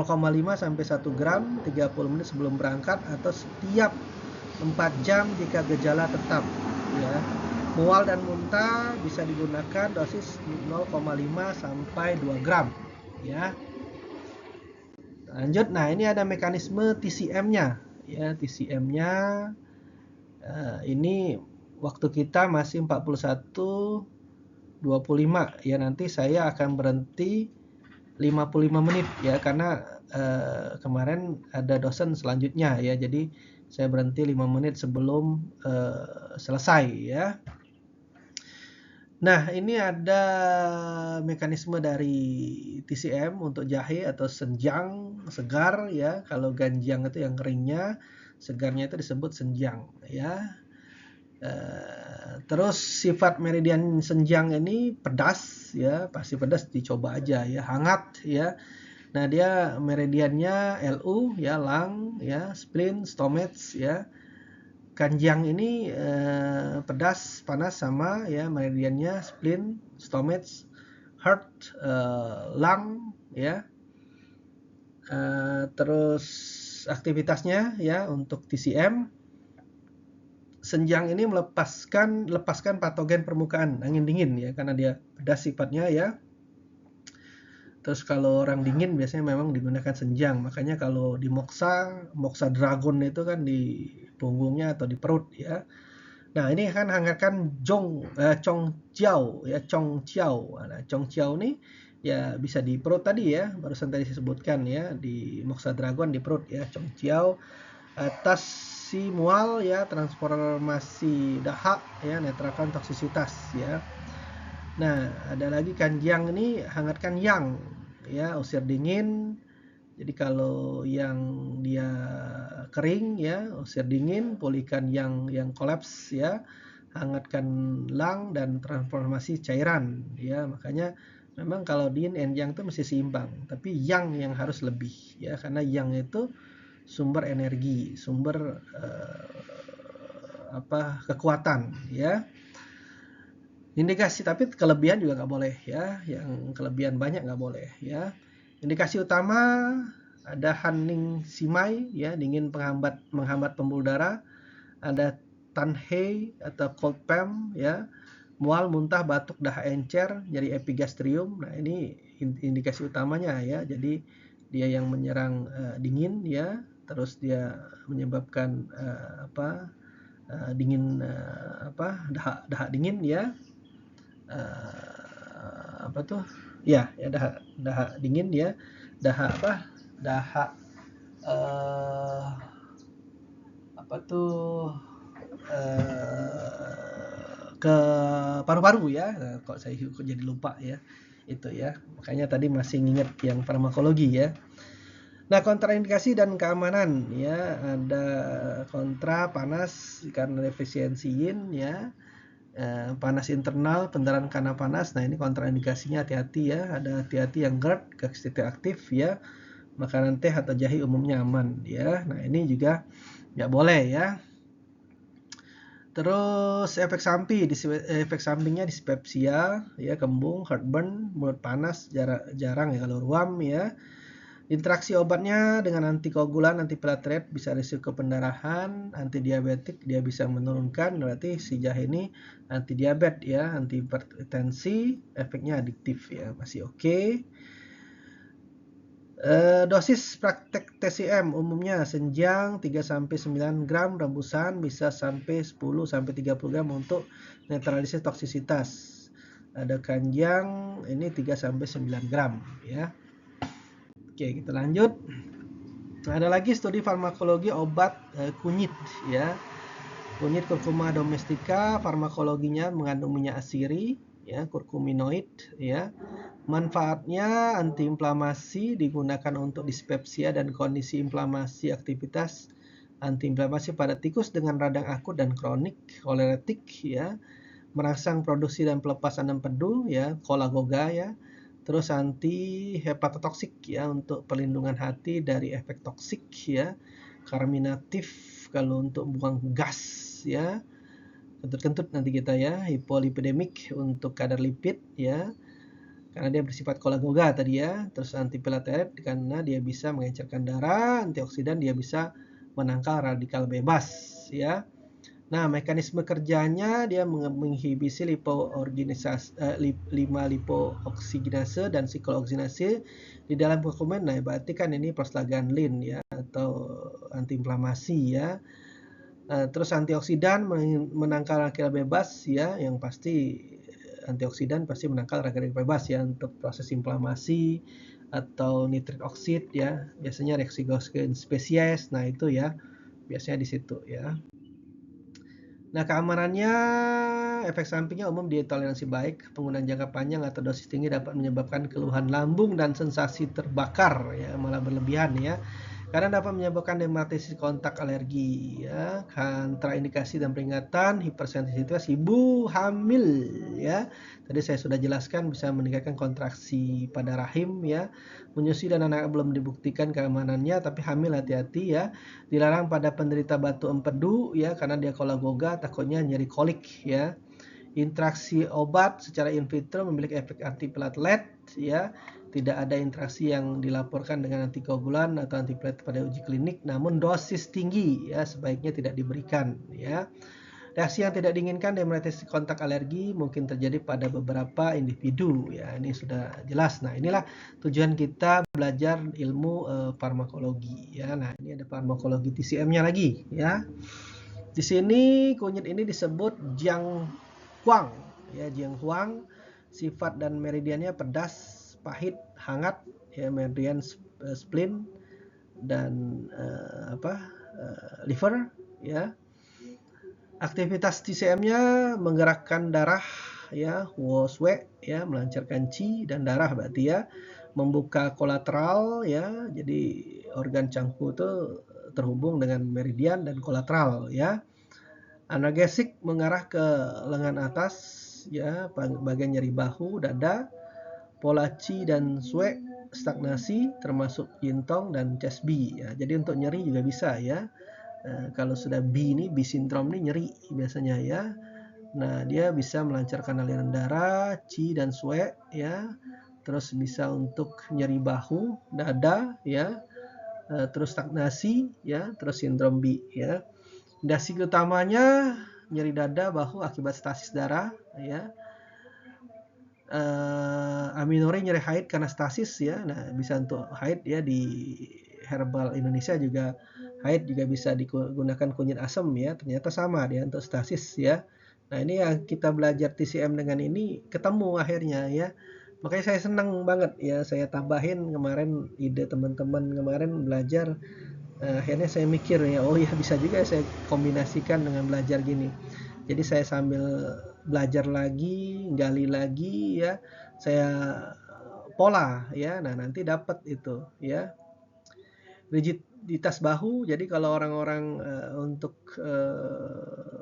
sampai 1 gram 30 menit sebelum berangkat atau setiap 4 jam jika gejala tetap, ya. Mual dan muntah bisa digunakan dosis 0,5 sampai 2 gram, ya. Lanjut, nah ini ada mekanisme TCM-nya, ya. TCM-nya ini waktu kita masih 41:25, ya. Nanti saya akan berhenti 55 menit, ya, karena kemarin ada dosen selanjutnya, ya. Jadi saya berhenti 5 menit sebelum selesai, ya. Nah, ini ada mekanisme dari TCM untuk jahe atau senjang segar, ya. Kalau ganjang itu yang keringnya, segarnya itu disebut senjang, ya. Terus sifat meridian senjang ini pedas, ya, pasti pedas, dicoba aja, ya. Hangat, ya. Nah, dia meridiannya LU, ya, lung, ya, spleen, stomach, ya. Kanjang ini pedas, panas sama, ya, meridiannya spleen, stomach, heart, lung, ya. Terus aktivitasnya, ya, untuk TCM, senjang ini lepaskan patogen permukaan, angin dingin, ya, karena dia pedas sifatnya, ya. Terus kalau orang dingin biasanya memang digunakan senjang. Makanya kalau di Moxa Dragon itu kan di punggungnya atau di perut, ya. Nah, ini akan hangatkan Chongqiao, ya, Chongqiao. Nah, Chongqiao ini ya bisa di perut tadi, ya, barusan tadi saya sebutkan, ya, di Moxa Dragon di perut, ya, Chongqiao. Atas si mual, ya, transformasi dahak, ya, netralkan toksisitas, ya. Nah, ada lagi kanjiang ini hangatkan yang, ya, usir dingin. Jadi kalau yang dia kering, ya, usir dingin, pulihkan yang kolaps, ya, hangatkan lung dan transformasi cairan, ya. Makanya memang kalau yin and yang itu mesti seimbang, tapi yang harus lebih, ya, karena yang itu sumber energi, sumber kekuatan, ya. Indikasi, tapi kelebihan juga nggak boleh, ya. Yang kelebihan banyak nggak boleh, ya. Indikasi utama ada hening simai, ya, dingin menghambat pembuluh darah. Ada tanhe atau cold pam, ya, mual, muntah, batuk, dahak encer, nyeri epigastrium. Nah, ini indikasi utamanya, ya. Jadi dia yang menyerang dingin, ya. Terus dia menyebabkan dingin, dahak dingin, ya. Ya, dahak dingin, ya, dahak ke paru-paru, ya. Nah, kok saya jadi lupa, ya, itu, ya. Makanya tadi masih nginget yang farmakologi, ya. Nah, kontraindikasi dan keamanan, ya. Ada kontra panas karena defisiensi yin, ya. Panas internal, pendarahan karena panas. Nah, ini kontraindikasinya, hati-hati, ya. Ada hati-hati yang GERD, gastrit aktif, ya. Makanan teh atau jahe umumnya aman, ya. Nah, ini juga nggak boleh, ya. Terus efek sampingnya dispepsia, ya, kembung, heartburn, mulut panas, jarang ya kalau ruam ya. Interaksi obatnya dengan antikoagulan, antiplatelet bisa risiko pendarahan, antidiabetik dia bisa menurunkan, berarti si jahe ini antidiabetes ya, antihipertensi, efeknya adiktif ya, masih oke. Dosis praktek TCM umumnya senjang 3-9 gram, rebusan bisa sampai 10-30 gram untuk netralisir toksisitas. Ada kanjang ini 3-9 gram ya. Oke, kita lanjut. Ada lagi studi farmakologi obat kunyit ya. Kunyit Curcuma domestica, farmakologinya mengandung minyak asiri ya, kurkuminoid ya. Manfaatnya antiinflamasi, digunakan untuk dispepsia dan kondisi inflamasi, aktivitas antiinflamasi pada tikus dengan radang akut dan kronik, koleritik ya, merangsang produksi dan pelepasan empedu ya, kolagoga ya. Terus anti hepatotoksik ya, untuk perlindungan hati dari efek toksik ya. Karminatif kalau untuk buang gas ya. Kentut-kentut nanti kita ya. Hipolipidemik untuk kadar lipid ya, karena dia bersifat kolagoga tadi ya. Terus antiplatelet karena dia bisa mengencerkan darah, antioksidan dia bisa menangkal radikal bebas ya. Nah, mekanisme kerjanya dia menginhibisi lipooksigenase dan siklooksinase di dalam kurkumin. Nah, berarti kan ini prostaglandin ya, atau antiinflamasi ya. Terus antioksidan menangkal radikal bebas ya, yang pasti antioksidan pasti menangkal radikal bebas ya untuk proses inflamasi atau nitrit oksid ya, biasanya reaksi Gaussian spesies. Nah, itu ya biasanya di situ ya. Nah, keamanannya, efek sampingnya umum ditoleransi baik, penggunaan jangka panjang atau dosis tinggi dapat menyebabkan keluhan lambung dan sensasi terbakar ya, malah berlebihan ya. Karena dapat menyebabkan dermatitis kontak alergi ya, kontraindikasi dan peringatan, hipersensitivitas ibu hamil ya. Tadi saya sudah jelaskan bisa meningkatkan kontraksi pada rahim ya. Menyusui dan anak belum dibuktikan keamanannya, tapi hamil hati-hati ya. Dilarang pada penderita batu empedu ya, karena dia kolagoga, takutnya nyeri kolik ya. Interaksi obat secara in vitro memiliki efek antiplatelet ya. Tidak ada interaksi yang dilaporkan dengan antikoagulan atau antiplatelet pada uji klinik, namun dosis tinggi ya sebaiknya tidak diberikan ya. Reaksi yang tidak diinginkan dermatitis kontak alergi mungkin terjadi pada beberapa individu ya, ini sudah jelas. Nah, inilah tujuan kita belajar ilmu farmakologi ya. Nah, ini ada farmakologi TCM-nya lagi ya. Di sini kunyit ini disebut jianghuang ya, jianghuang. Sifat dan meridiannya pedas, pahit, hangat ya, meridian spleen dan liver ya. Aktivitas TCM-nya menggerakkan darah ya, woswe ya, melancarkan qi dan darah berarti ya, membuka kolateral ya, jadi organ cangkul itu terhubung dengan meridian dan kolateral ya. Analgesik mengarah ke lengan atas ya, bagian nyeri bahu, dada, pola qi dan swe stagnasi termasuk yintong dan chest B ya. Jadi untuk nyeri juga bisa ya. Kalau sudah B sindrom ini nyeri biasanya ya. Nah, dia bisa melancarkan aliran darah, qi dan swe ya. Terus bisa untuk nyeri bahu, dada ya. Terus stagnasi ya, terus sindrom B ya. Indikasi utamanya nyeri dada, bahu akibat stasis darah ya. Aminore nyeri haid karena stasis ya. Nah, bisa untuk haid ya, di herbal Indonesia juga haid juga bisa digunakan kunyit asam ya, ternyata sama dia untuk stasis ya. Nah, ini yang kita belajar TCM dengan ini ketemu akhirnya ya. Makanya saya senang banget ya, saya tambahin kemarin ide teman-teman kemarin belajar. Akhirnya saya mikir ya, oh ya bisa juga saya kombinasikan dengan belajar gini. Jadi saya sambil belajar lagi, gali lagi ya, saya pola ya. Nah, nanti dapat itu ya. Rigiditas bahu, jadi kalau orang-orang untuk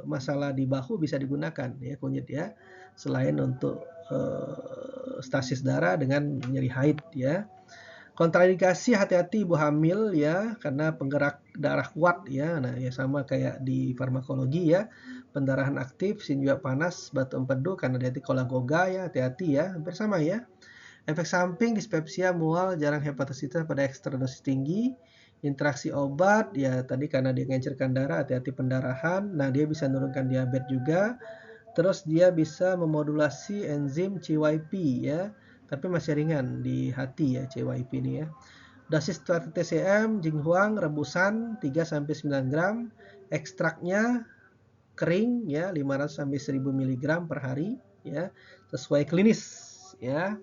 masalah di bahu bisa digunakan ya kunyit ya, selain untuk stasis darah dengan nyeri haid ya. Kontraindikasi, hati-hati ibu hamil ya, karena penggerak darah kuat ya. Nah, ya sama kayak di farmakologi ya, pendarahan aktif, sinjua panas, batu empedu, karena hati kolagoga ya, hati-hati ya, hampir sama ya. Efek samping dispepsia, mual, jarang hepatositas pada ekstradosis tinggi. Interaksi obat, ya tadi karena dia ngencerkan darah, hati-hati pendarahan. Nah, dia bisa menurunkan diabetes juga. Terus dia bisa memodulasi enzim CYP ya, tapi masih ringan di hati ya CYP ini ya. Dosis 1 TCM, jinghuang, rebusan 3-9 gram. Ekstraknya kering ya 500-1000 mg per hari ya, sesuai klinis ya.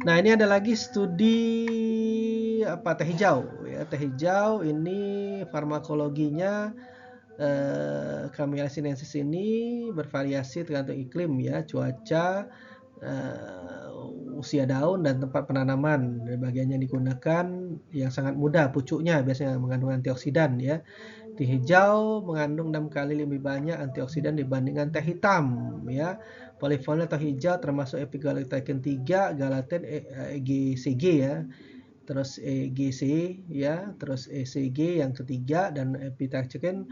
Nah, ini ada lagi studi teh hijau ya. Teh hijau ini farmakologinya Camellia sinensis ini bervariasi tergantung iklim ya, cuaca, usia daun dan tempat penanaman. Bagian yang digunakan yang sangat mudah, pucuknya biasanya mengandung antioksidan ya. Teh hijau mengandung 6 kali lebih banyak antioksidan dibandingkan teh hitam ya. Polifenol teh hijau termasuk epigallocitecin 3, galaten, EGCG ya. Terus EGC ya, terus ECG yang ketiga dan epitacin.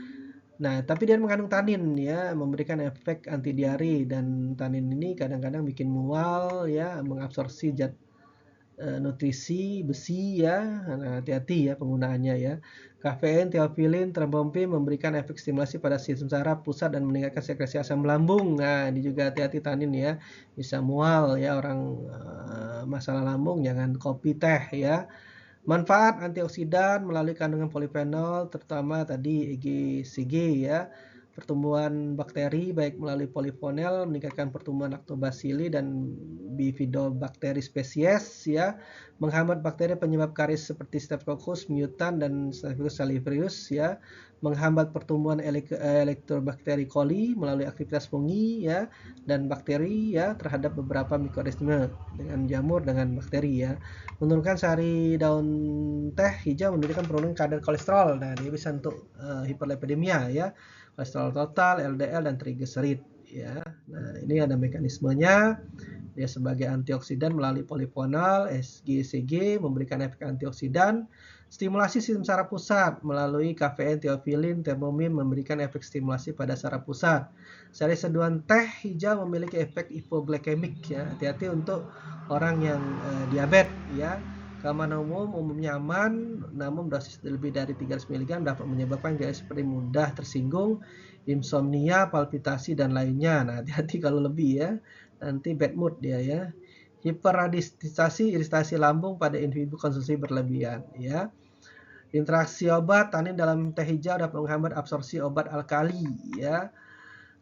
Nah, tapi dia mengandung tanin ya, memberikan efek anti diare, dan tanin ini kadang-kadang bikin mual ya, mengabsorpsi nutrisi besi ya. Nah, hati-hati ya penggunaannya ya. Kafein, teofilin, trombopin memberikan efek stimulasi pada sistem saraf pusat dan meningkatkan sekresi asam lambung. Nah, ini juga hati-hati tanin ya. Bisa mual ya orang masalah lambung, jangan kopi teh ya. Manfaat antioksidan melalui kandungan polifenol, terutama tadi EGCG ya. Pertumbuhan bakteri baik melalui polifenol meningkatkan pertumbuhan lactobacilli dan bifidobacter spesies ya, menghambat bakteri penyebab karies seperti Staphylococcus mutan dan Staphylococcus salivarius ya, menghambat pertumbuhan Helicobacter coli melalui aktivitas fungi ya dan bakteri ya terhadap beberapa mikroorganisme dengan jamur dengan bakteri ya. Menurunkan sari daun teh hijau menurunkan penurunan kadar kolesterol. Nah, dia bisa untuk hiperlipidemia ya, kolesterol total, LDL dan trigliserid ya. Nah, ini ada mekanismenya. Dia sebagai antioksidan melalui polifenol, SGCG memberikan efek antioksidan. Stimulasi sistem saraf pusat melalui kafein, teofilin, termomin memberikan efek stimulasi pada saraf pusat. Sari seduhan teh hijau memiliki efek hipoglikemik ya. Hati-hati untuk orang yang diabetes ya. Keamanan umumnya aman, namun dosis lebih dari 300 mg dapat menyebabkan gaya seperti mudah tersinggung, insomnia, palpitasi, dan lainnya. Nah, hati-hati kalau lebih ya, nanti bad mood dia ya. Hiperradikalisasi, iritasi lambung pada individu konsumsi berlebihan ya. Interaksi obat, tanin dalam teh hijau dapat menghambat absorpsi obat alkali ya.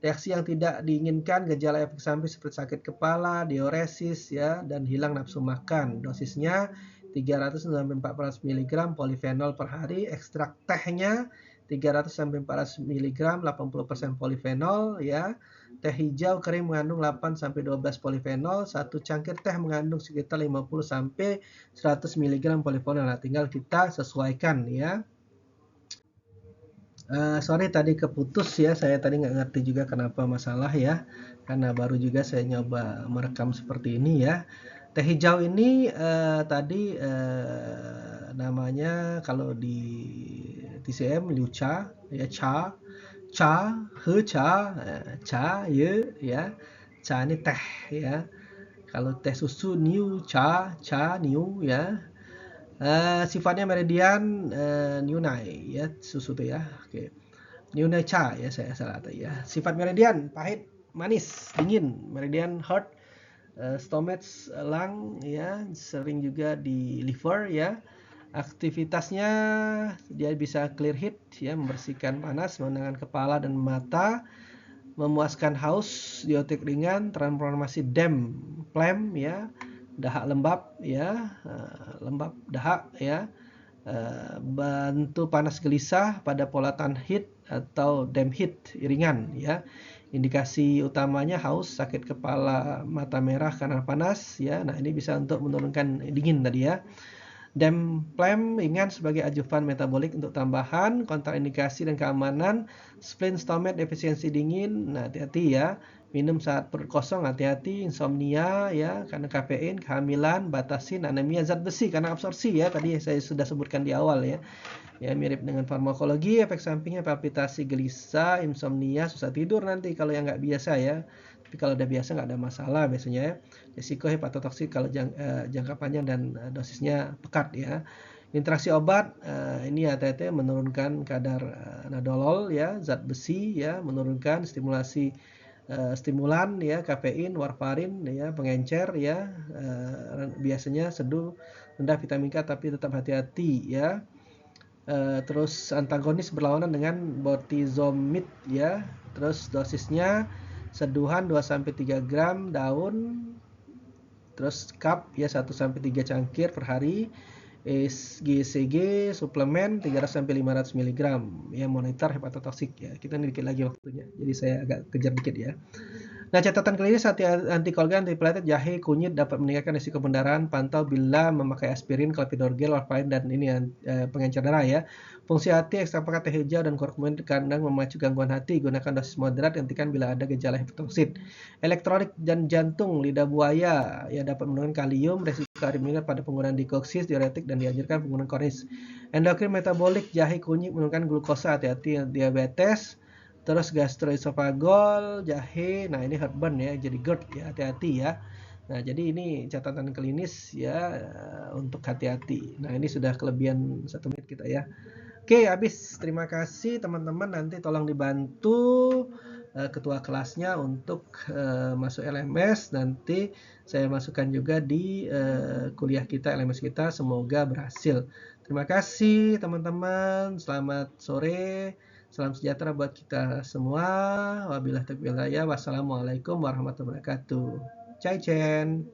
Reaksi yang tidak diinginkan, gejala efek samping seperti sakit kepala, diuresis ya, dan hilang nafsu makan. Dosisnya 300-400 mg polifenol per hari. Ekstrak tehnya 300-400 mg 80% polifenol ya. Teh hijau kering mengandung 8-12 polifenol. Satu cangkir teh mengandung sekitar 50-100 mg polifenol. Nah, tinggal kita sesuaikan ya. Sorry tadi keputus ya, saya tadi nggak ngerti juga kenapa masalah ya, karena baru juga saya nyoba merekam seperti ini ya. Teh hijau ini tadi namanya kalau di TCM liu cha ya, cha, he cha, cha ye ya, cha ini teh ya. Kalau teh susu new cha, cha new ya. Sifatnya meridian new nai ya, susu tuh ya. Oke. New nai cha ya, saya salah tadi ya. Sifat meridian pahit, manis, dingin. Meridian heart, stomach, lung ya, sering juga di liver ya. Aktivitasnya dia bisa clear heat ya, membersihkan panas, menenangkan kepala dan mata, memuaskan haus, diotik ringan, transformasi dem, phlegm ya, dahak lembab ya, lembab dahak ya, bantu panas gelisah pada pola tan heat atau dem heat ringan ya. Indikasi utamanya haus, sakit kepala, mata merah karena panas ya. Nah, ini bisa untuk menurunkan dingin tadi ya. Dem phlegm ringan sebagai ajuvan metabolik untuk tambahan, kontraindikasi dan keamanan, spleen stomach defisiensi dingin. Nah, hati-hati ya. minum saat perut kosong, hati-hati insomnia ya, karena kafein, kehamilan, batasin anemia zat besi karena absorpsi ya, tadi saya sudah sebutkan di awal ya. Ya, mirip dengan farmakologi, efek sampingnya palpitasi, gelisah, insomnia, susah tidur nanti kalau yang nggak biasa ya. Tapi kalau udah biasa nggak ada masalah biasanya ya. Risiko hepatotoksik kalau jangka panjang dan dosisnya pekat ya. Interaksi obat, ini hati-hati menurunkan kadar nadolol ya, zat besi ya, menurunkan stimulasi stimulan ya, kafein, warfarin ya, pengencer ya, biasanya seduh, rendah vitamin K tapi tetap hati-hati ya. Terus antagonis berlawanan dengan bortezomib ya. Terus dosisnya seduhan 2-3 gram daun, terus cup ya 1-3 cangkir per hari. GCG suplemen 300-500 mg ya, monitor hepatotoksik ya. Kita ini dikit lagi waktunya, jadi saya agak kejar dikit ya. Nah, catatan klinis antikoagulan, antiplatelet, jahe, kunyit dapat meningkatkan risiko pendarahan. Pantau bila memakai aspirin, clopidogrel, warfarin, dan ini pengencer darah ya. Fungsi hati, ekstrak teh hijau dan kurkumin kadang memacu gangguan hati. Gunakan dosis moderat, hentikan bila ada gejala hepatoksit. Elektrolit dan jantung, lidah buaya ya dapat menurunkan kalium, risiko aritmia pada penggunaan dikoksis, diuretik, dan dianjurkan penggunaan kronis. Endokrin metabolik, jahe, kunyit menurunkan glukosa, hati-hati diabetes. Terus gastroesophageal, jahe, nah ini heartburn ya, jadi GERD ya, hati-hati ya. Nah, jadi ini catatan klinis ya, untuk hati-hati. Nah, ini sudah kelebihan 1 menit kita ya. Oke, habis. Terima kasih teman-teman, nanti tolong dibantu ketua kelasnya untuk masuk LMS. Nanti saya masukkan juga di kuliah kita, LMS kita, semoga berhasil. Terima kasih teman-teman, selamat sore. Salam sejahtera buat kita semua. Wabillahi taufiq wal hidayah. Wassalamualaikum warahmatullahi wabarakatuh. Cai Chen.